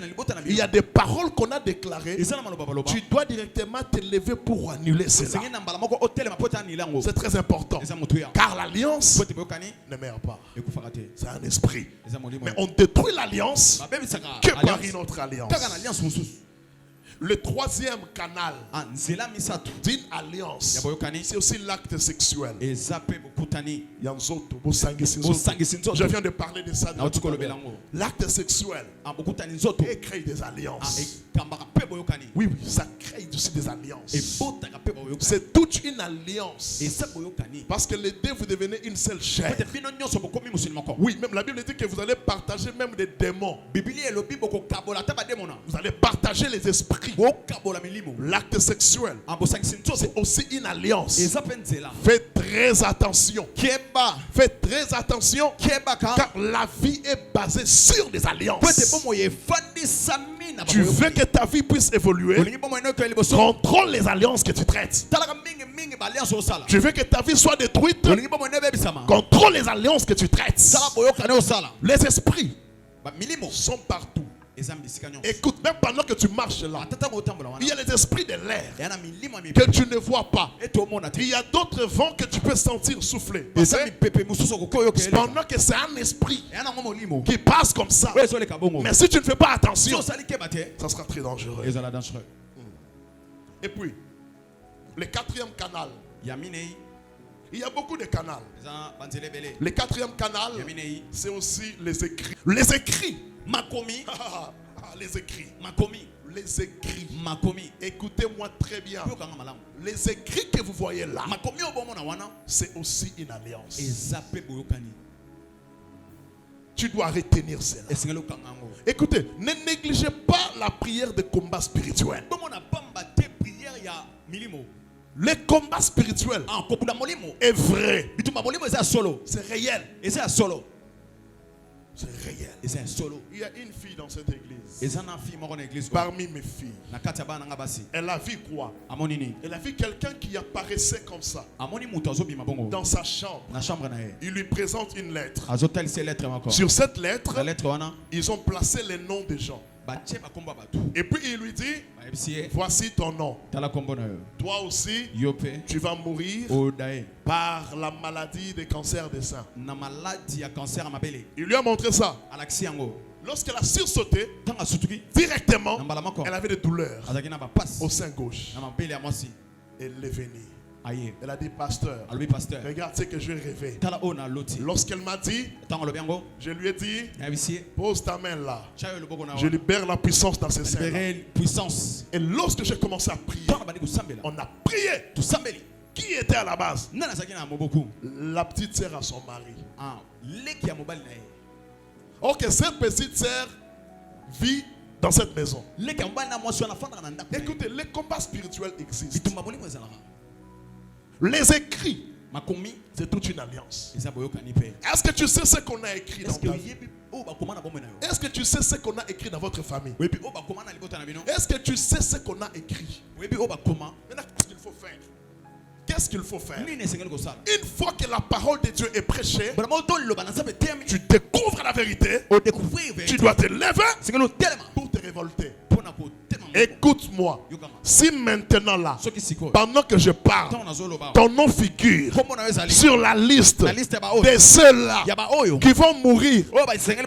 Speaker 1: il y a des paroles qu'on a déclarées, tu dois directement te lever pour annuler cela. C'est très important. Car l'alliance ne meurt pas. C'est un esprit. Mais on détruit l'alliance que par une autre alliance. Le troisième canal d'une alliance, c'est aussi l'acte sexuel. Je viens de parler de ça. L'acte sexuel crée des alliances. Oui, ça crée aussi des alliances. C'est toute une alliance. Parce que les deux, vous devenez une seule chair. Oui, même la Bible dit que vous allez partager même des démons. Vous allez partager les esprits. L'acte sexuel, c'est aussi une alliance. Faites très attention. Faites très attention, car la vie est basée sur des alliances. Tu veux que ta vie puisse évoluer, contrôle les alliances que tu traites. Tu veux que ta vie soit détruite, contrôle les alliances que tu traites. Les esprits sont partout. Écoute, même pendant que tu marches là, il y a les esprits de l'air que tu ne vois pas. Il y a d'autres vents que tu peux sentir souffler. Pendant que c'est un esprit qui passe comme ça. Mais si tu ne fais pas attention, ça sera très dangereux. Et puis, le quatrième canal. Il y a beaucoup de canaux. Le quatrième canal, c'est aussi les écrits. Les écrits. les écrits.
Speaker 2: Makomi.
Speaker 1: Les écrits.
Speaker 2: Makomi.
Speaker 1: Écoutez-moi très bien. Les écrits que vous voyez là, c'est aussi une alliance. Tu dois retenir cela. Écoutez, ne négligez pas la prière de combat spirituel. Le combat spirituel est vrai. C'est réel. C'est réel. Il y a une fille dans cette église. Parmi mes filles. Elle a vu quoi? Elle a vu quelqu'un qui apparaissait comme ça dans sa chambre. Il lui présente une lettre. Sur cette lettre, ils ont placé les noms des gens. Et puis il lui dit, voici ton nom. Toi aussi, tu vas mourir par la maladie des cancers des seins. Il lui a montré ça. Lorsqu'elle a sursauté, directement, elle avait des douleurs au sein gauche. Elle est venue. Elle a dit, pasteur, regarde ce que je rêvais. Lorsqu'elle m'a dit, je lui ai dit, pose ta main là. Je libère la puissance dans ses seins. Et lorsque j'ai commencé à prier, on a prié. Qui était à la base? La petite sœur à son mari. Ok, cette petite sœur vit dans cette maison. Écoutez, les combats spirituels existent. Les écrits, c'est toute une alliance. Est-ce que tu sais ce qu'on a écrit dans ta vie? Est-ce que tu sais ce qu'on a écrit dans votre famille? Est-ce que tu sais ce qu'on a écrit? Maintenant, qu'est-ce qu'il faut faire? Qu'est-ce qu'il faut faire? Une fois que la parole de Dieu est prêchée, tu découvres la vérité, tu dois te lever pour te révolter. Écoute-moi. Si maintenant là, pendant que je parle, ton nom figure sur la liste de ceux-là qui vont mourir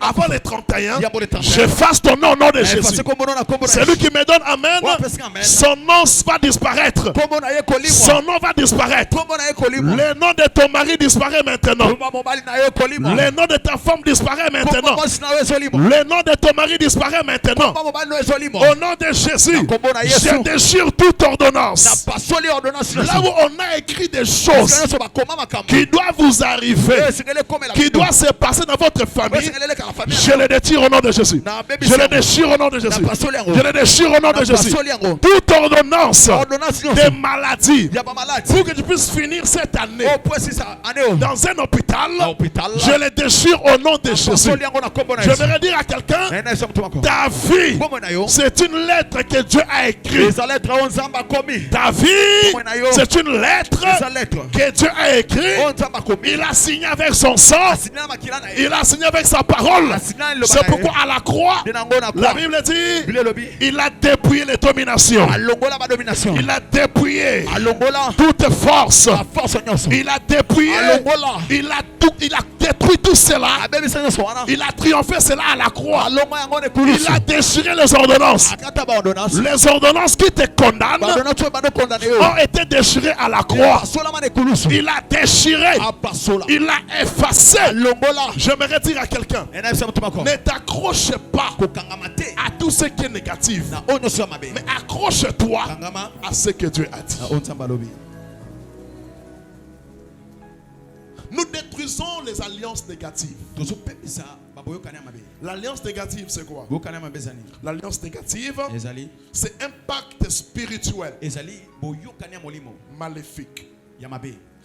Speaker 1: avant les 31, j'efface ton nom au nom de Jésus. Celui qui me donne Amen, son nom va disparaître. Son nom va disparaître. Le nom de ton mari disparaît maintenant. Le nom de ta femme disparaît maintenant. Le nom de ton mari disparaît maintenant. Au nom de Jésus, je déchire toute ordonnance. Là où on a écrit des choses qui doivent vous arriver, qui doivent se passer dans votre famille, je les déchire au nom de Jésus. Je les déchire au nom de Jésus. Je les déchire au nom de Jésus. Toute ordonnance de maladie, pour que tu puisses finir cette année dans un hôpital, je les déchire au nom de Jésus. Je voudrais dire à quelqu'un, ta vie, c'est une lettre que Dieu a écrite. Ta vie, c'est une lettre que Dieu a écrite. Il a signé avec son sang. Il a signé avec sa parole. C'est pourquoi à la croix, la Bible dit, il a dépouillé les dominations. Il a dépouillé toute force. Il a dépouillé. Il a détruit tout cela. Il a triomphé cela à la croix. Il a déchiré les ordonnances. Les ordonnances qui te condamnent ont été déchirées à la croix. Il a déchiré. Il a effacé. J'aimerais dire à quelqu'un, ne t'accroche pas à tout ce qui est négatif, mais accroche-toi à ce que Dieu a dit. Nous détruisons les alliances négatives. L'alliance négative, c'est quoi? L'alliance négative, c'est un pacte spirituel maléfique.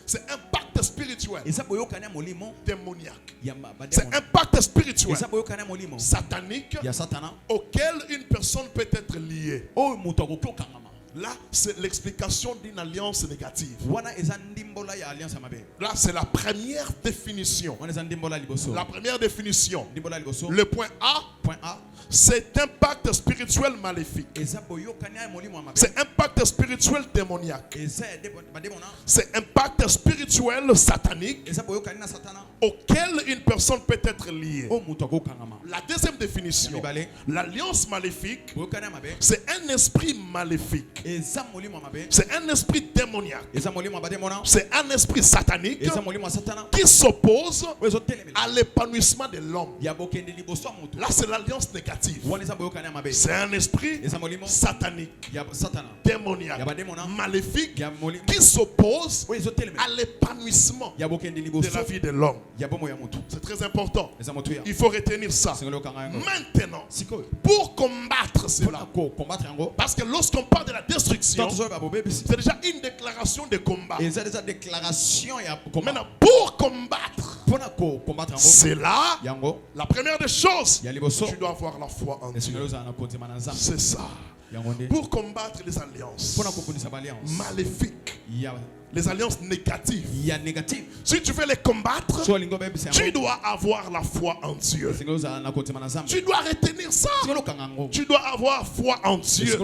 Speaker 1: C'est un pacte spirituel démoniaque. C'est un pacte spirituel satanique auquel une personne peut être liée. Là, c'est l'explication d'une alliance négative. Là, c'est la première définition. La première définition. Le point A, c'est un pacte spirituel maléfique. C'est un pacte spirituel démoniaque. C'est un pacte spirituel satanique auquel une personne peut être liée. La deuxième définition, l'alliance maléfique, c'est un esprit maléfique. C'est un esprit démoniaque. C'est c'est un esprit satanique qui s'oppose à l'épanouissement de l'homme. Là, c'est l'alliance négative. C'est un esprit satanique, démoniaque, maléfique, qui s'oppose à l'épanouissement de la vie de l'homme. C'est très important. Il faut retenir ça. Maintenant, pour combattre cela, parce que lorsqu'on parle de la destruction, c'est déjà une déclaration de combat. Maintenant, pour combattre cela, la première des choses, tu dois avoir la foi en Dieu. C'est ça. Pour combattre les alliances maléfiques, les alliances négatives, si tu veux les combattre, tu dois avoir la foi en Dieu. Tu dois retenir ça. Tu dois avoir foi en Dieu.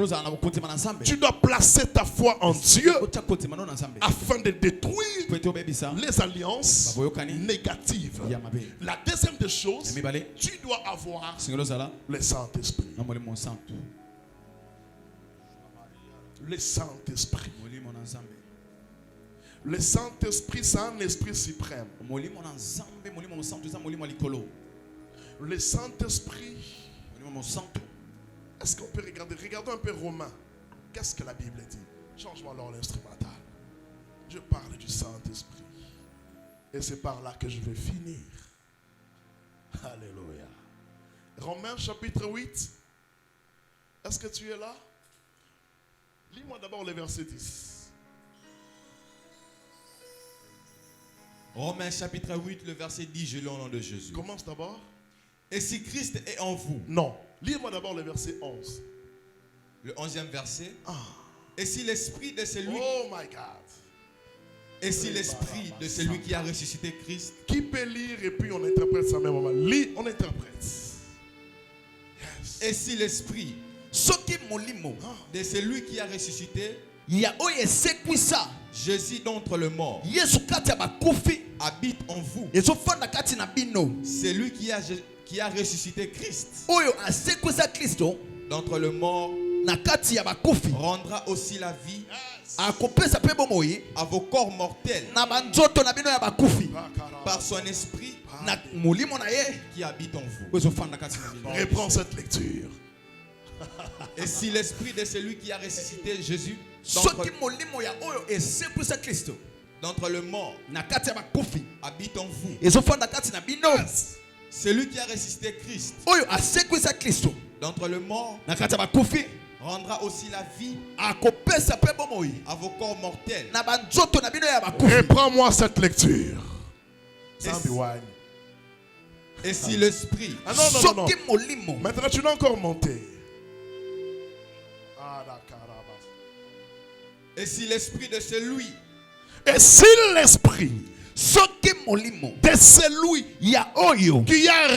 Speaker 1: Tu dois placer ta foi en Dieu afin de détruire les alliances négatives. La deuxième des choses, tu dois avoir le Saint-Esprit. Le Saint-Esprit. Le Saint-Esprit, c'est un esprit suprême. Le Saint-Esprit, est-ce qu'on peut regarder? Regardons un peu Romains. Qu'est-ce que la Bible dit? Change-moi alors l'instrumental. Je parle du Saint-Esprit. Et c'est par là que je vais finir. Alléluia. Romains chapitre 8. Est-ce que tu es là? Lis-moi d'abord le verset 10.
Speaker 2: Romains chapitre 8, le verset 10, je lis au nom de Jésus.
Speaker 1: Commence d'abord.
Speaker 2: Et si Christ est en vous.
Speaker 1: Non. Lis-moi d'abord le verset 11.
Speaker 2: Le 11e verset. Et si l'esprit de celui.
Speaker 1: Oh my God.
Speaker 2: Et si l'esprit de celui qui a ressuscité Christ.
Speaker 1: Qui peut lire et puis on interprète ça même moment. Lis, on interprète. Yes.
Speaker 2: Et si l'esprit de celui qui a ressuscité Jésus d'entre les morts habite en vous. C'est lui qui a ressuscité Christ d'entre les morts rendra aussi la vie à vos corps mortels par son esprit qui habite en vous.
Speaker 1: Reprends cette lecture.
Speaker 2: Et si l'esprit de celui qui a ressuscité Jésus d'entre le mort habite en vous, celui qui a ressuscité Christ d'entre le mort rendra aussi la vie à vos corps mortels.
Speaker 1: Reprends-moi cette lecture.
Speaker 2: Et si l'esprit.
Speaker 1: Non. Maintenant tu dois encore monter.
Speaker 2: Et si l'esprit de celui.
Speaker 1: Et si l'esprit de celui qui a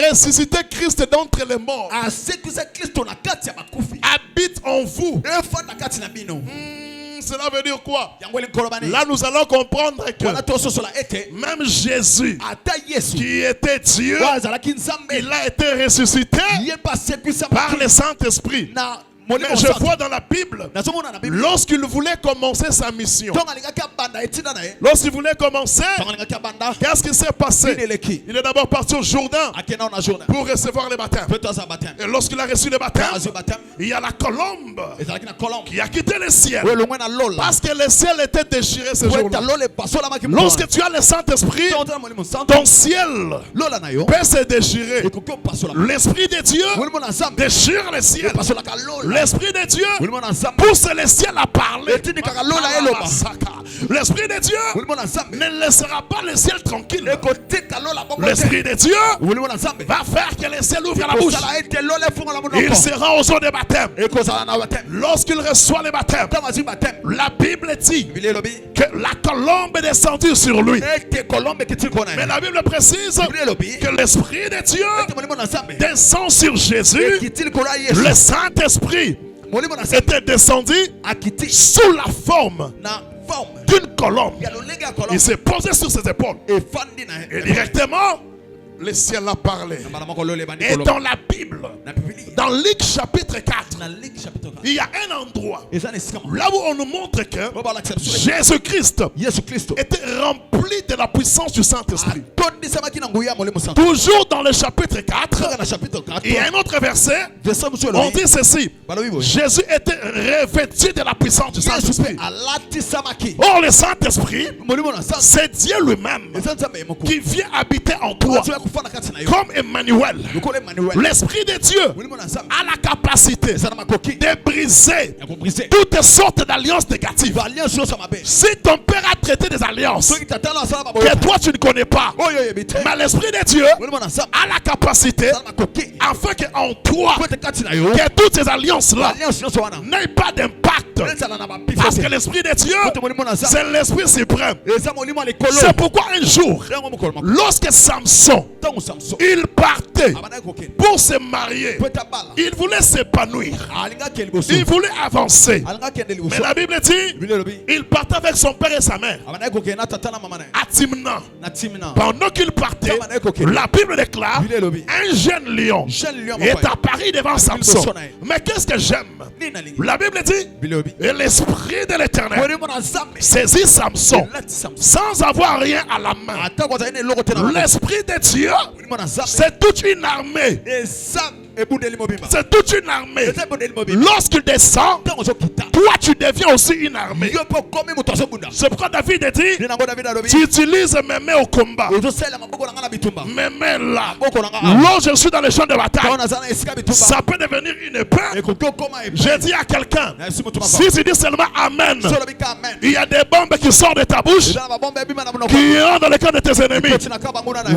Speaker 1: ressuscité Christ d'entre les morts habite en vous. Cela veut dire quoi? Là nous allons comprendre que même Jésus qui était Dieu, il a été ressuscité par le Saint-Esprit. Mais je vois dans la Bible, lorsqu'il voulait commencer sa mission, lorsqu'il voulait commencer, qu'est-ce qui s'est passé? Il est d'abord parti au Jourdain pour recevoir le baptême. Et lorsqu'il a reçu le baptême, il y a la colombe qui a quitté le ciel. Parce que le ciel était déchiré ce jour-là. Lorsque tu as le Saint-Esprit, ton ciel peut se déchirer. L'Esprit de Dieu déchire le ciel. L'Esprit de Dieu pousse le ciel à parler. L'Esprit de Dieu ne laissera pas le ciel tranquille. L'Esprit de Dieu va faire que le ciel ouvre la bouche. Il sera aux eaux de baptême. Lorsqu'il reçoit le baptême, la Bible dit que la colombe est descendue sur lui. Mais la Bible précise que l'Esprit de Dieu descend sur Jésus. Le Saint-Esprit était descendu sous la forme d'une colombe. Il s'est posé sur ses épaules. Et directement, le ciel a parlé. Et dans la Bible, dans Luc chapitre 4, il y a un endroit là où on nous montre que Jésus-Christ était rempli de la puissance du Saint-Esprit. Toujours dans le chapitre 4, il y a un autre verset, on dit ceci: Jésus était revêtu de la puissance du Saint-Esprit. Or le Saint-Esprit, c'est Dieu lui-même qui vient habiter en toi comme Emmanuel. L'Esprit de Dieu a la capacité de briser toutes sortes d'alliances négatives. Si ton père a traité des alliances que toi tu ne connais pas, mais l'Esprit de Dieu a la capacité afin qu'en toi, que toutes ces alliances-là n'aient pas d'impact. Parce que l'Esprit de Dieu, c'est l'Esprit suprême. C'est pourquoi un jour, lorsque Samson, il partait pour se marier, il voulait s'épanouir, il voulait avancer. Mais la Bible dit, il partait avec son père et sa mère à Timna. Pendant qu'il partait, la Bible déclare, un jeune lion est apparu devant Samson. Mais qu'est-ce que j'aime? La Bible dit, et l'Esprit de l'Éternel saisit Samson sans avoir rien à la main. L'Esprit de Dieu, c'est toute une armée. C'est toute une armée. Lorsqu'il descend, toi tu deviens aussi une armée. C'est pourquoi David dit, tu utilises mes mains au combat. Mes mains là, lorsque je suis dans les champs de bataille, ça peut devenir une épée. Je dis à quelqu'un, si tu dis seulement Amen, il y a des bombes qui sortent de ta bouche, qui rentrent dans le cœur de tes ennemis.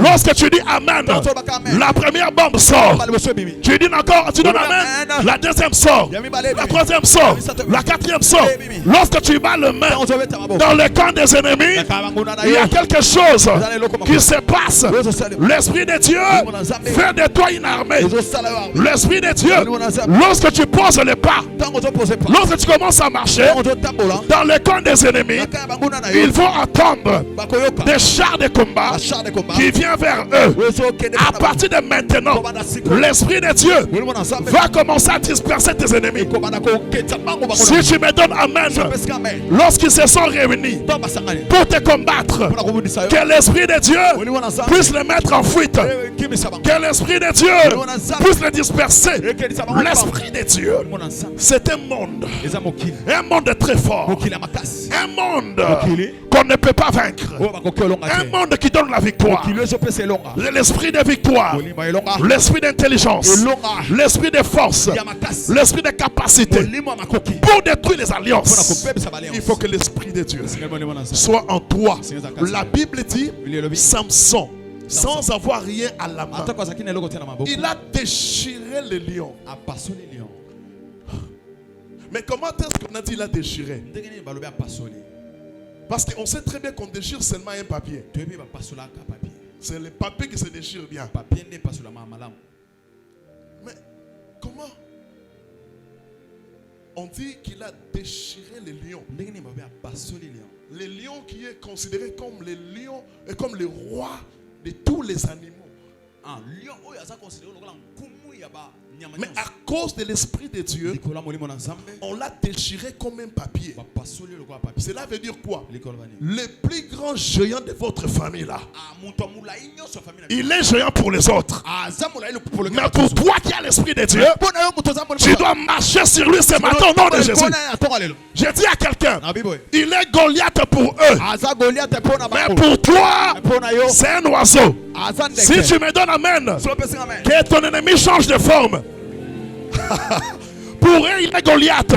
Speaker 1: Lorsque tu dis Amen, la première bombe sort. Tu dis encore, tu donnes Amen, la deuxième sort, la troisième sort, la quatrième sort. Lorsque tu bats le main dans le camp des ennemis, il y a quelque chose qui se passe. L'Esprit de Dieu fait de toi une armée. L'Esprit de Dieu, lorsque tu poses le pas, lorsque tu commences à marcher dans le camp des ennemis, ils vont attendre des chars de combat qui viennent vers eux. À partir de maintenant, l'Esprit de Dieu va commencer à disperser tes ennemis. Si tu me donnes Amen, lorsqu'ils se sont réunis pour te combattre, que l'Esprit de Dieu puisse les mettre en fuite, que l'Esprit de Dieu puisse les disperser. L'Esprit de Dieu, c'est un monde très fort, un monde qu'on ne peut pas vaincre, un monde qui donne la victoire, l'esprit de victoire, l'esprit d'intelligence, l'esprit de force, l'esprit de capacité pour détruire les alliances. Il faut que l'Esprit de Dieu soit en toi. La Bible dit, Samson, sans avoir rien à la main, il a déchiré le lion. Mais comment est-ce qu'on a dit il a déchiré? Parce qu'on sait très bien qu'on déchire seulement un papier. C'est le papier qui se déchire bien. Mais comment? On dit qu'il a déchiré le lion. Le lion qui est considéré comme le lion et comme le roi de tous les animaux. Mais à cause de l'Esprit de Dieu, on l'a déchiré comme un papier. Cela veut dire quoi? Le plus grand géant de votre famille là, il est géant pour les autres. Mais pour toi qui as l'Esprit de Dieu, tu dois marcher sur lui ce matin au nom de Jésus. J'ai dit à quelqu'un, il est Goliath pour eux, mais pour toi c'est un oiseau. Si tu me donnes Amen, que ton ennemi change de forme. Pour eux, il est Goliath.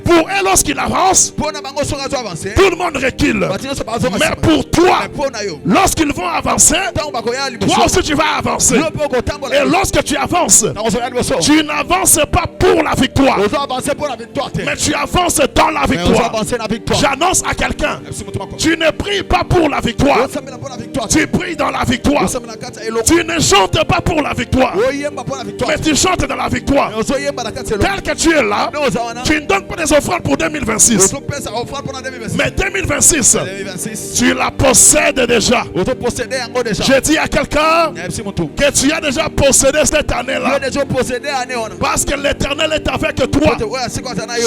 Speaker 1: Pour eux, lorsqu'il avance, tout le monde recule. Mais pour toi, lorsqu'ils vont avancer, toi aussi tu vas avancer. Et lorsque tu avances, tu n'avances pas pour la victoire, mais tu avances dans la victoire. J'annonce à quelqu'un, tu ne pries pas pour la victoire, tu pries dans la victoire. Tu ne chantes pas pour la victoire, mais tu chantes dans la victoire. tel que tu es là, tu ne donnes pas des offrandes pour 2026. Mais 2026, tu la possèdes déjà. Je dis à quelqu'un que tu as déjà possédé cette année-là. Parce que l'Éternel est avec toi.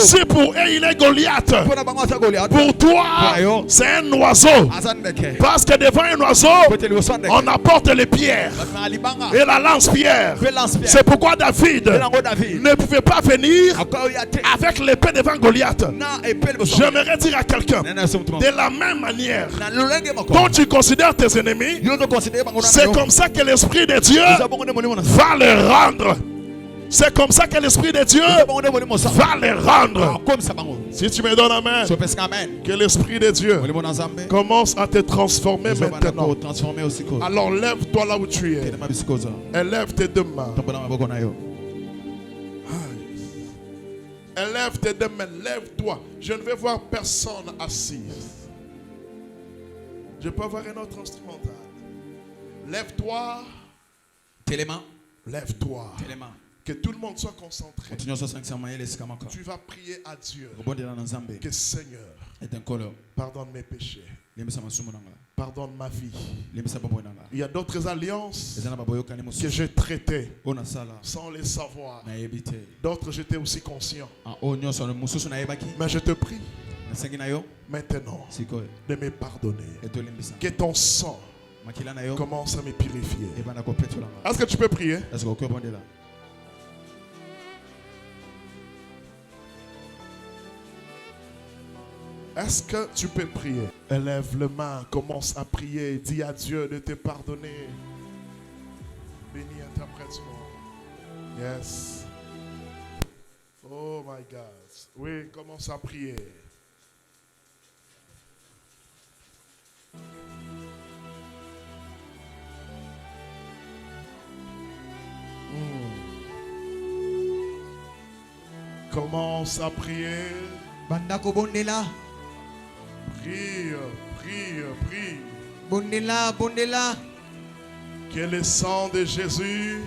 Speaker 1: Si pour eux il est Goliath, pour toi c'est un oiseau. Parce que devant un oiseau, on apporte les pierres et la lance-pierre. C'est pourquoi David ne pouvait pas venir avec l'épée devant Goliath. J'aimerais dire à quelqu'un, de la même manière dont tu considères tes ennemis, c'est comme ça que l'Esprit de Dieu va les rendre. C'est comme ça que l'Esprit de Dieu va les rendre. Si tu me donnes amen, que l'Esprit de Dieu commence à te transformer maintenant. Alors lève-toi là où tu es. Élève tes deux mains. Élève tes deux mains. Lève-toi. Je ne vais voir personne assis. Je peux avoir un autre instrumental. Lève-toi. Lève-toi. Que tout le monde soit concentré. Tu vas prier à Dieu. Que Seigneur, pardonne mes péchés. Pardonne ma vie. Il y a d'autres alliances que j'ai traitées sans les savoir. D'autres j'étais aussi conscient. Mais je te prie maintenant de me pardonner. Que ton sang commence à me purifier. Est-ce que tu peux prier? Est-ce que tu peux prier? Élève le main, commence à prier, dis à Dieu de te pardonner. Béni interprète-moi. Yes. Oh my God. Oui, commence à prier. Commence à prier.
Speaker 4: Bandako bondela.
Speaker 1: Prie, prie, prie.
Speaker 4: Bondela, bondela.
Speaker 1: Que le sang de Jésus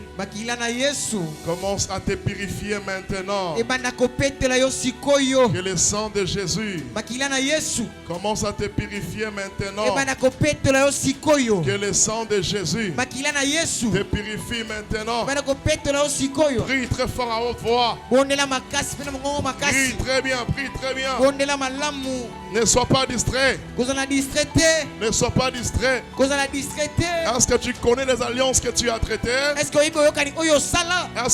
Speaker 1: commence à te purifier maintenant. Que le sang de Jésus commence à te purifier maintenant. Que le sang de Jésus te purifie maintenant. Prie très fort à haute voix. Prie très bien, prie très bien. Ne sois pas distrait. Ne sois pas distrait. Est-ce que tu connais les alliances que tu as traitées? Est-ce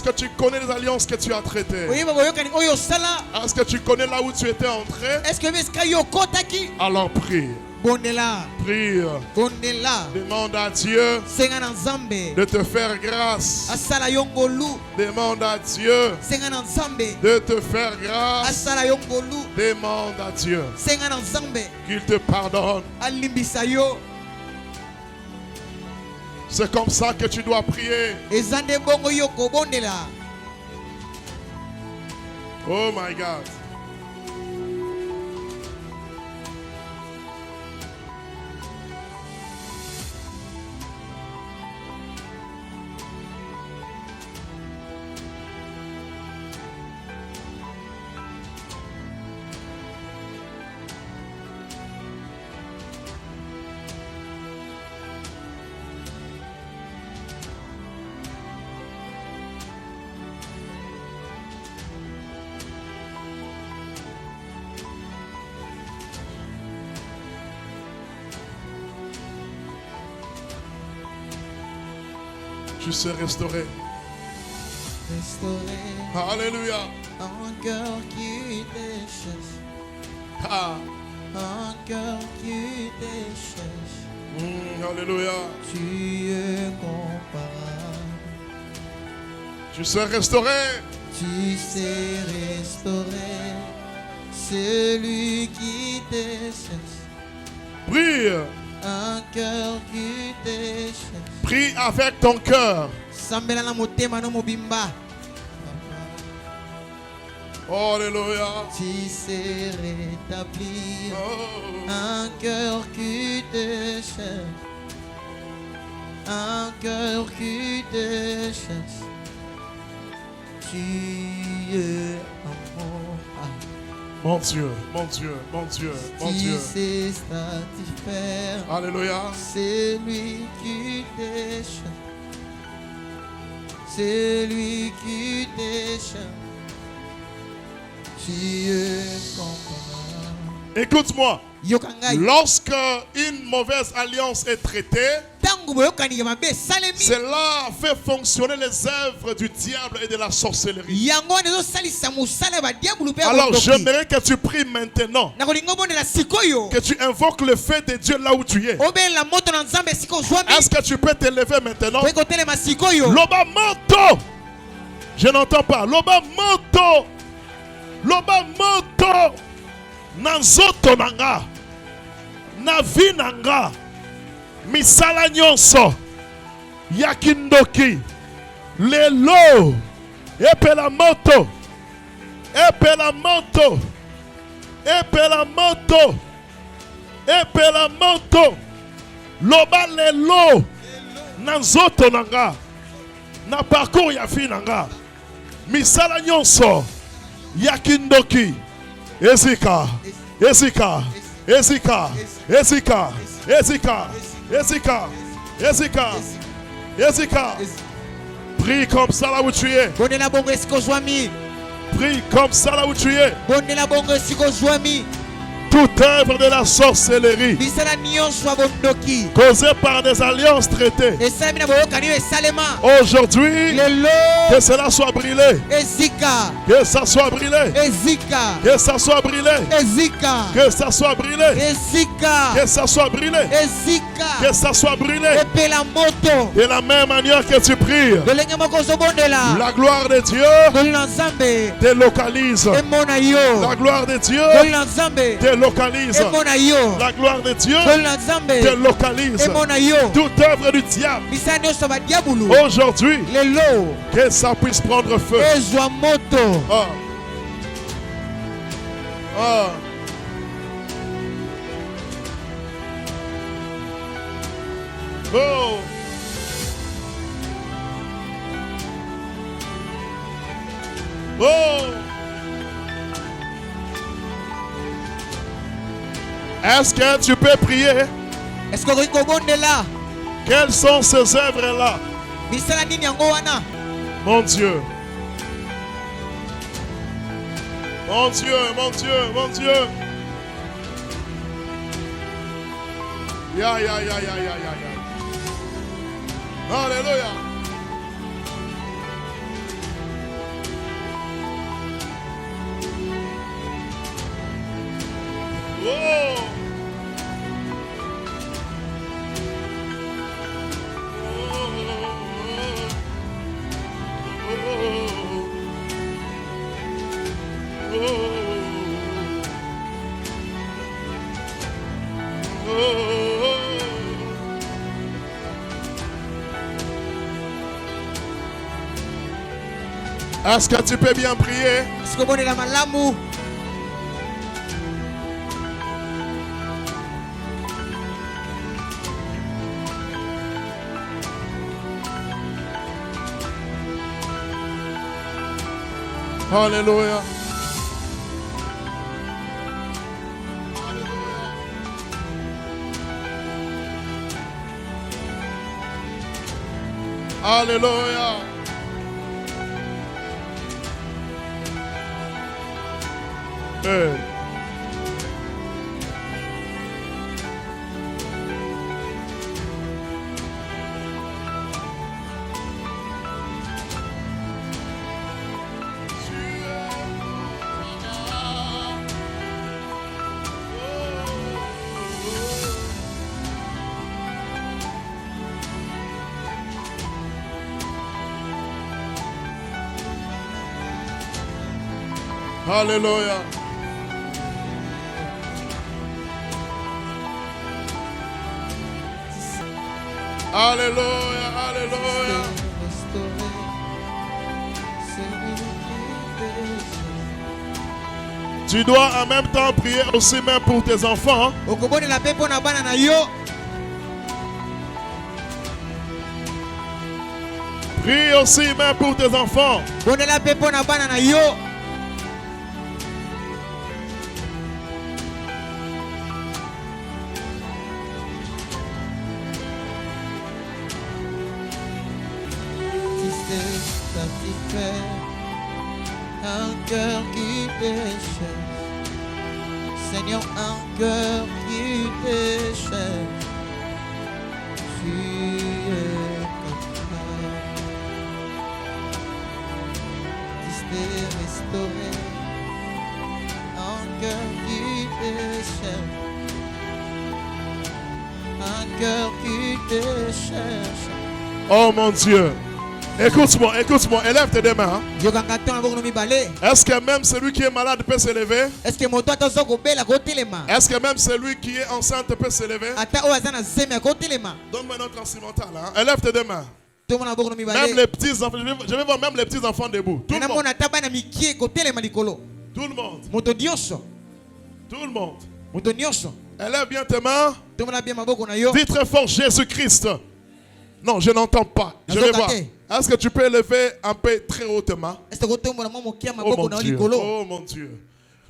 Speaker 1: que tu connais les alliances que tu as traitées? Est-ce que tu connais là où tu étais entré? Alors prie. Prie. Demande à Dieu de te faire grâce. Demande à Dieu de te faire grâce. Demande à Dieu qu'il te pardonne. C'est comme ça que tu dois prier. Oh my God. Tu sais restaurer. Alléluia.
Speaker 4: Un cœur qui te cherche. Un cœur qui te cherche.
Speaker 1: Alléluia.
Speaker 4: Tu es comparable.
Speaker 1: Tu sais restaurer.
Speaker 4: Tu sais restaurer celui qui te cherche.
Speaker 1: Prie.
Speaker 4: Un cœur qui te cherche.
Speaker 1: Prie avec ton cœur. Alléluia.
Speaker 4: Tu sais rétablir un cœur qui te cherche. Un cœur qui te cherche. Tu es amour.
Speaker 1: Mon Dieu, mon Dieu, mon Dieu, mon
Speaker 4: Qui
Speaker 1: Dieu.
Speaker 4: sait satisfaire
Speaker 1: Alléluia.
Speaker 4: c'est lui qui t'échappe. C'est lui qui t'échappe. Tu es comparable.
Speaker 1: Écoute-moi.
Speaker 4: Yokangai.
Speaker 1: Lorsque une mauvaise alliance est traitée,
Speaker 4: Tangu boyokani ya mabe salemi.
Speaker 1: cela fait fonctionner les œuvres du diable et de la sorcellerie.
Speaker 4: Yango nezo salisa musala ba diabulu pe
Speaker 1: Alors
Speaker 4: bondoki.
Speaker 1: j'aimerais que tu pries maintenant,
Speaker 4: Na kolingo bonela sikoyo.
Speaker 1: que tu invoques le feu de Dieu là où tu es.
Speaker 4: Obe la moto na nzambe siko zwami.
Speaker 1: Est-ce que tu peux te lever maintenant?
Speaker 4: Pe kotele masikoyo.
Speaker 1: Loba moto. Je n'entends pas. Loba moto. Loba moto. Nanzoto nanga. Na vi nanga. Misala nyonso. Yakindoki. Lelo. Epela moto. Epela moto. Epela moto. Epela moto. Loba lelo. Nanzoto nanga. Na parcours ya fi nanga. Misala nyonso. Yakindoki. Ezika. Ezika. Ezika. Ezika. Ezika. Ezika. Ezika. Ezika. Prie comme ça là où tu es.
Speaker 4: Bonela bongo siko zwami.
Speaker 1: Prie comme ça là où tu es.
Speaker 4: Bonela bongo siko zwami.
Speaker 1: Toute œuvre de la sorcellerie
Speaker 4: Bisala nyonso bondoki.
Speaker 1: causée par des alliances traitées.
Speaker 4: Esami na boyokani esalema.
Speaker 1: Aujourd'hui,
Speaker 4: Lelo.
Speaker 1: que cela soit brûlé.
Speaker 4: Ezika.
Speaker 1: Que ça soit brûlé.
Speaker 4: Ezika.
Speaker 1: Que ça soit brûlé.
Speaker 4: Ezika.
Speaker 1: Que ça soit brûlé.
Speaker 4: Ezika.
Speaker 1: Que ça soit brûlé.
Speaker 4: Ezika.
Speaker 1: Que ça soit brûlé.
Speaker 4: Epela moto.
Speaker 1: De la même manière que tu pries,
Speaker 4: Dolenge moko zobondela.
Speaker 1: la gloire de Dieu
Speaker 4: Dolina nzambe.
Speaker 1: te localise.
Speaker 4: Emona yo.
Speaker 1: La gloire de Dieu
Speaker 4: Dolina nzambe.
Speaker 1: te localise.
Speaker 4: Emona yo.
Speaker 1: La gloire de Dieu
Speaker 4: Dolina nzambe.
Speaker 1: te localise.
Speaker 4: Emona yo.
Speaker 1: Toute œuvre du diable
Speaker 4: Bisala nyonso ba diabulu.
Speaker 1: aujourd'hui,
Speaker 4: Lelo.
Speaker 1: que ça puisse prendre feu.
Speaker 4: Ezwa moto.
Speaker 1: Ah. Ah. Oh. Oh. Est-ce que tu peux prier?
Speaker 4: Est-ce que okoki kobondela?
Speaker 1: Quelles sont ces œuvres-là?
Speaker 4: Bisala nini yango wana?
Speaker 1: Mon Dieu. Mon Dieu, mon Dieu, mon Dieu. Ya, ya, ya, ya, ya, ya, ya. Alléluia. Oh. Est-ce que tu peux bien prier?
Speaker 4: Est-ce que obondela malamu?
Speaker 1: Alléluia. Alléluia. Hey. Alléluia. Alléluia, alléluia. Tu dois en même temps prier aussi même pour tes enfants.
Speaker 4: Okobondela pe mpo na bana na yo.
Speaker 1: Prie aussi même pour tes enfants.
Speaker 4: Bondela pe pona bana na yo.
Speaker 5: Un cœur qui péche, Seigneur, un cœur qui péche, tu es comme ça, qui s'est restauré, un cœur qui péche, un cœur qui te cherche.
Speaker 1: Oh mon Dieu. Écoute-moi, élève tes deux mains. Est-ce que même celui qui est malade peut se lever? Est-ce que même celui qui est enceinte peut se lever? Donne-moi notre instrumental. Hein? Élève tes deux mains. Même les petits enfants, je vais voir même les petits enfants debout. Tout le monde. Tout le monde. Tout le monde. Élève bien tes mains. Dis très fort Jésus-Christ. Non, je n'entends pas. Je vais voir. Est-ce que tu peux lever un peu très hautement? Oh mon Dieu. Oh mon Dieu.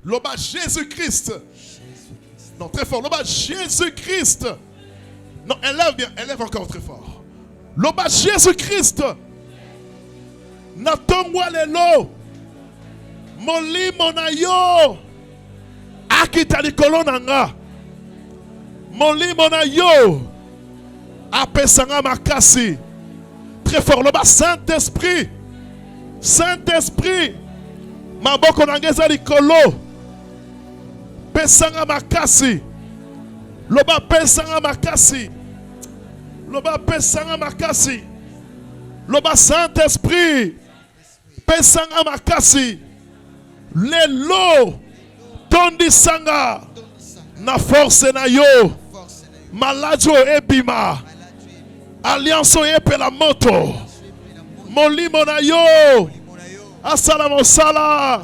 Speaker 1: Loba Jésus-Christ. Non, très fort. Loba Jésus-Christ. Non, élève bien. Élève encore très fort. Loba Jésus-Christ. Natongwa lelo. Moli monayo. Akita likolo nanga. Moli monayo. Apesanga makasi. Très fort, le bas Saint-Esprit. Saint-Esprit. Maboko nangeza likolo. Pesanga makasi. Le bas pesanga makasi. Le bas pesanga makasi. Le bas Saint-Esprit. Pesanga makasi. Lelo. Tondi sanga. Na force na yo. Malajo ebima. Alliance epe la moto. Molimo na yo. Asala mosala.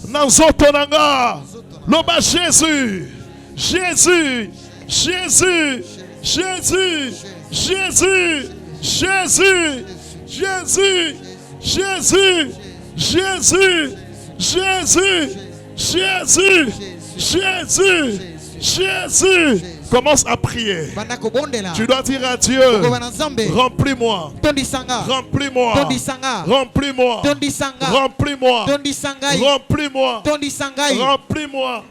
Speaker 1: Nanzoto nanga. Loba Jésus. Jésus. Jésus. Jésus. Jésus. Jésus. Jésus. Jésus. Jésus. Jésus. Jésus. Jésus. Jésus. Commence à prier. Tu dois dire à Dieu, remplis-moi, remplis-moi, remplis-moi, remplis-moi, remplis-moi, remplis-moi,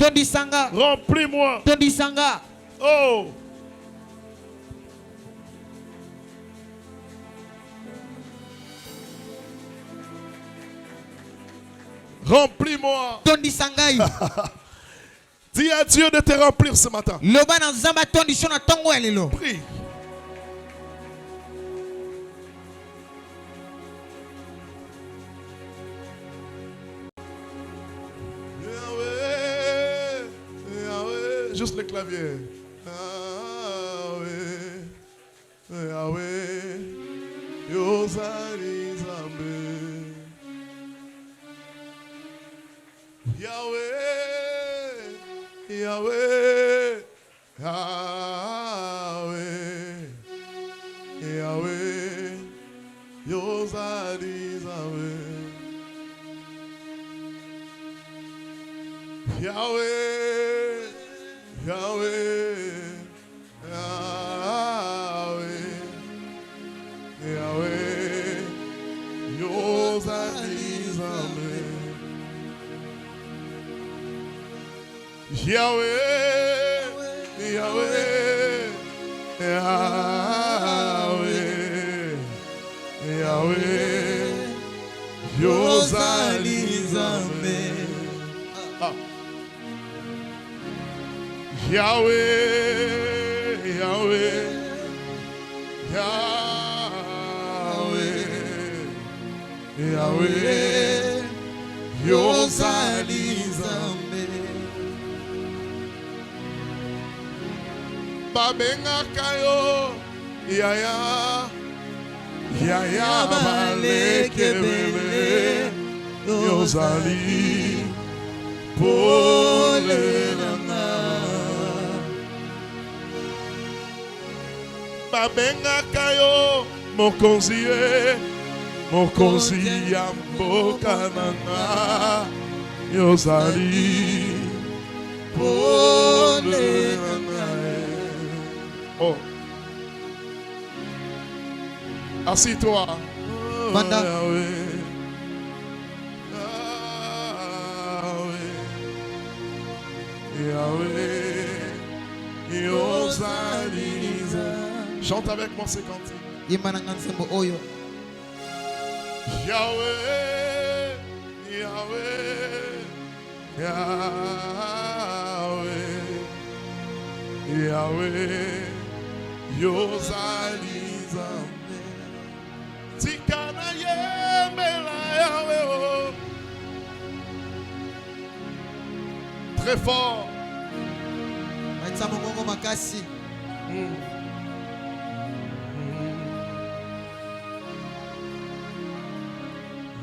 Speaker 1: remplis-moi. Oh. Remplis-moi. Dis à Dieu de te remplir ce matin. Prie. Yahweh, Yahweh, juste le clavier. Yahweh, Yahweh, Yozari Zambe. Yahweh. Yahweh, Yahweh, Yahweh, Yozari Zahweh, Yahweh, Yahweh, Yahweh, Yahweh, Yozari Zahweh. Yahweh, Yahweh, Yahweh, Yahweh, Yozali Zambe. Yahweh, Yahweh, Yahweh, Yahweh, Yozali Zambe. Babenga kayo, yaya, yaya baleke bele, Yozali, pole nanga. Babenga kayo, mokonzie, Mokonzi ya mboka nanga yozali pole nanga. Oh. Assis-toi.
Speaker 5: Banda.
Speaker 1: Chante avec moi ces cantiques.
Speaker 5: Yimba na nzembo oyo.
Speaker 1: Yahweh, Yahweh, Yahweh, Yahweh, Yozali Nzambe. Tikana yembela Yahweh. Oh. Très fort.
Speaker 5: Maitsa mongongo makasi.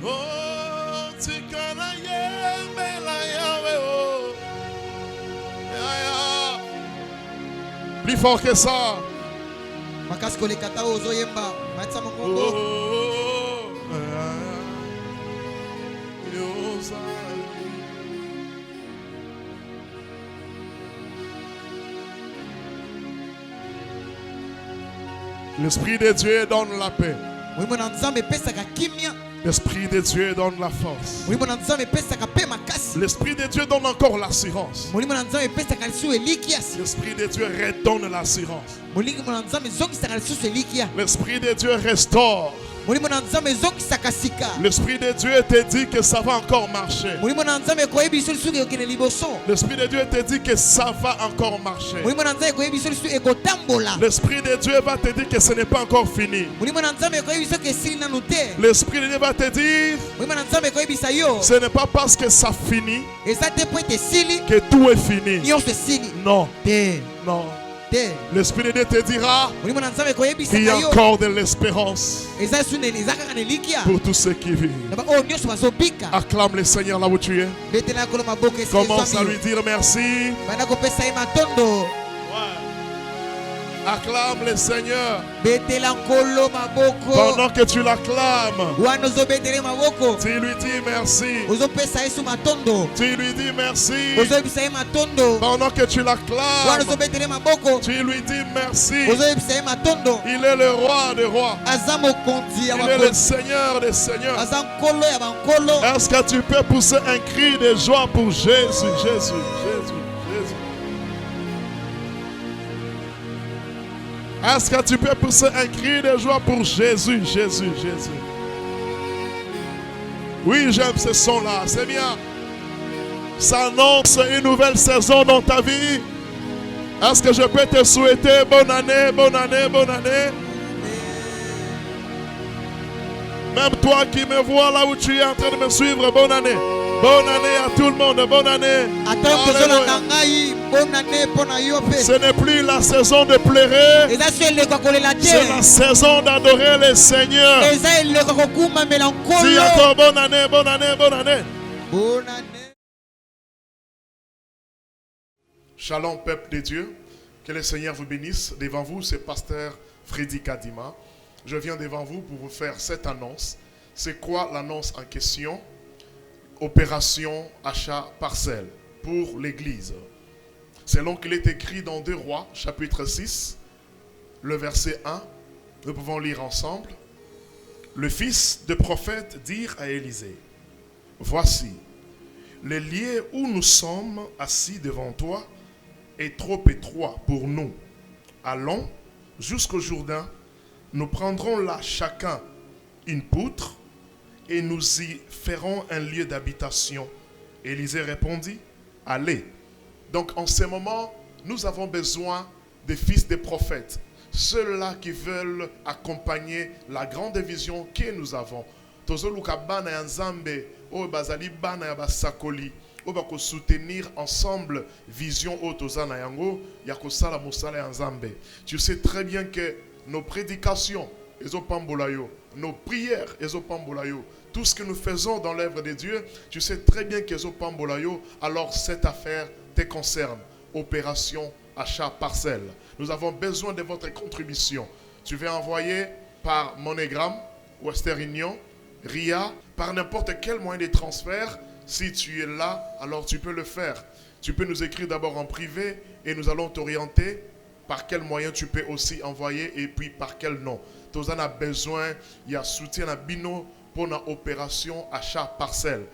Speaker 1: Oh, tikana yembela Yahweh. Oh. Plus fort que ça.
Speaker 5: Makasi kolekata ozo yemba. Maitsa mongongo.
Speaker 1: Oh, l'Esprit de Dieu donne la paix. L'Esprit de Dieu donne la force. L'Esprit de Dieu donne encore l'assurance. L'Esprit de Dieu redonne l'assurance. L'Esprit de Dieu restaure. L'Esprit de Dieu te dit que ça va encore marcher. L'Esprit de Dieu te dit que ça va encore marcher. L'Esprit de Dieu va te dire que ce n'est pas encore fini. L'Esprit de Dieu va te dire ce n'est pas parce que ça finit que tout est fini. Non. Non. L'Esprit de Dieu te dira qu'il y a encore de l'espérance pour tous ceux qui vivent. Acclame le Seigneur là où tu es. Commence à lui dire merci. Acclame le Seigneur. Pendant que tu l'acclames, tu lui dis merci. Tu lui dis merci. Pendant que tu l'acclames, tu lui dis merci. Il est le roi des rois. Il est le Seigneur des seigneurs. Est-ce que tu peux pousser un cri de joie pour Jésus, Jésus, Jésus, Jésus? Est-ce que tu peux pousser un cri de joie pour Jésus, Jésus, Jésus? Oui, j'aime ce son-là, c'est bien. Ça annonce une nouvelle saison dans ta vie. Est-ce que je peux te souhaiter bonne année, bonne année, bonne année? Même toi qui me vois là où tu es en train de me suivre, bonne année. Bonne année à tout le monde, bonne année. Ce n'est plus la saison de pleurer, c'est la saison d'adorer le Seigneur. Dis encore bonne année, bonne année, bonne année. Shalom peuple de Dieu, que le Seigneur vous bénisse. Devant vous, c'est pasteur Freddy Kadima. Je viens devant vous pour vous faire cette annonce. C'est quoi l'annonce en question? Opération achat parcelle pour l'église. Selon qu'il est écrit dans 2 Rois, chapitre 6, le verset 1, nous pouvons lire ensemble. Le fils de prophète dit à Élisée, voici, le lieu où nous sommes assis devant toi est trop étroit pour nous. Allons jusqu'au Jourdain, nous prendrons là chacun une poutre et nous y ferons un lieu d'habitation. Élisée répondit, allez. Donc en ce moment, nous avons besoin des fils des prophètes, ceux-là qui veulent accompagner la grande vision que nous avons. Soutenir ensemble vision autozana yango yakosala musala yanzambe. Tu sais très bien que nos prédications nos prières tout ce que nous faisons dans l'œuvre de Dieu, tu sais très bien que alors cette affaire te concerne. Opération achat parcelle. Nous avons besoin de votre contribution. Tu veux envoyer par MoneyGram, Western Union, RIA, par n'importe quel moyen de transfert. Si tu es là, alors tu peux le faire. Tu peux nous écrire d'abord en privé et nous allons t'orienter par quel moyen tu peux aussi envoyer et puis par quel nom. Tu as besoin, il y a soutien à Bino pour une opération achat parcelle.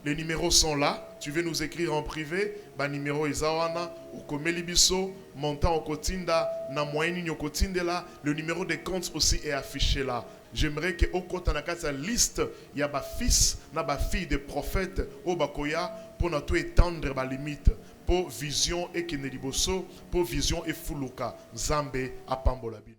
Speaker 1: Les numéros sont là. Tu veux nous écrire en privé, numéro Izawana ou Komelibiso, montant au Kotinda, na moyen Kotinda là. Le numéro de compte aussi est affiché là. J'aimerais que au côté de la liste, il y a des fils, des filles de prophètes au Bakoya pour nous étendre la limite. Pour vision et Keneliboso, pour vision et Fuluka, Zambe à Pambolabino.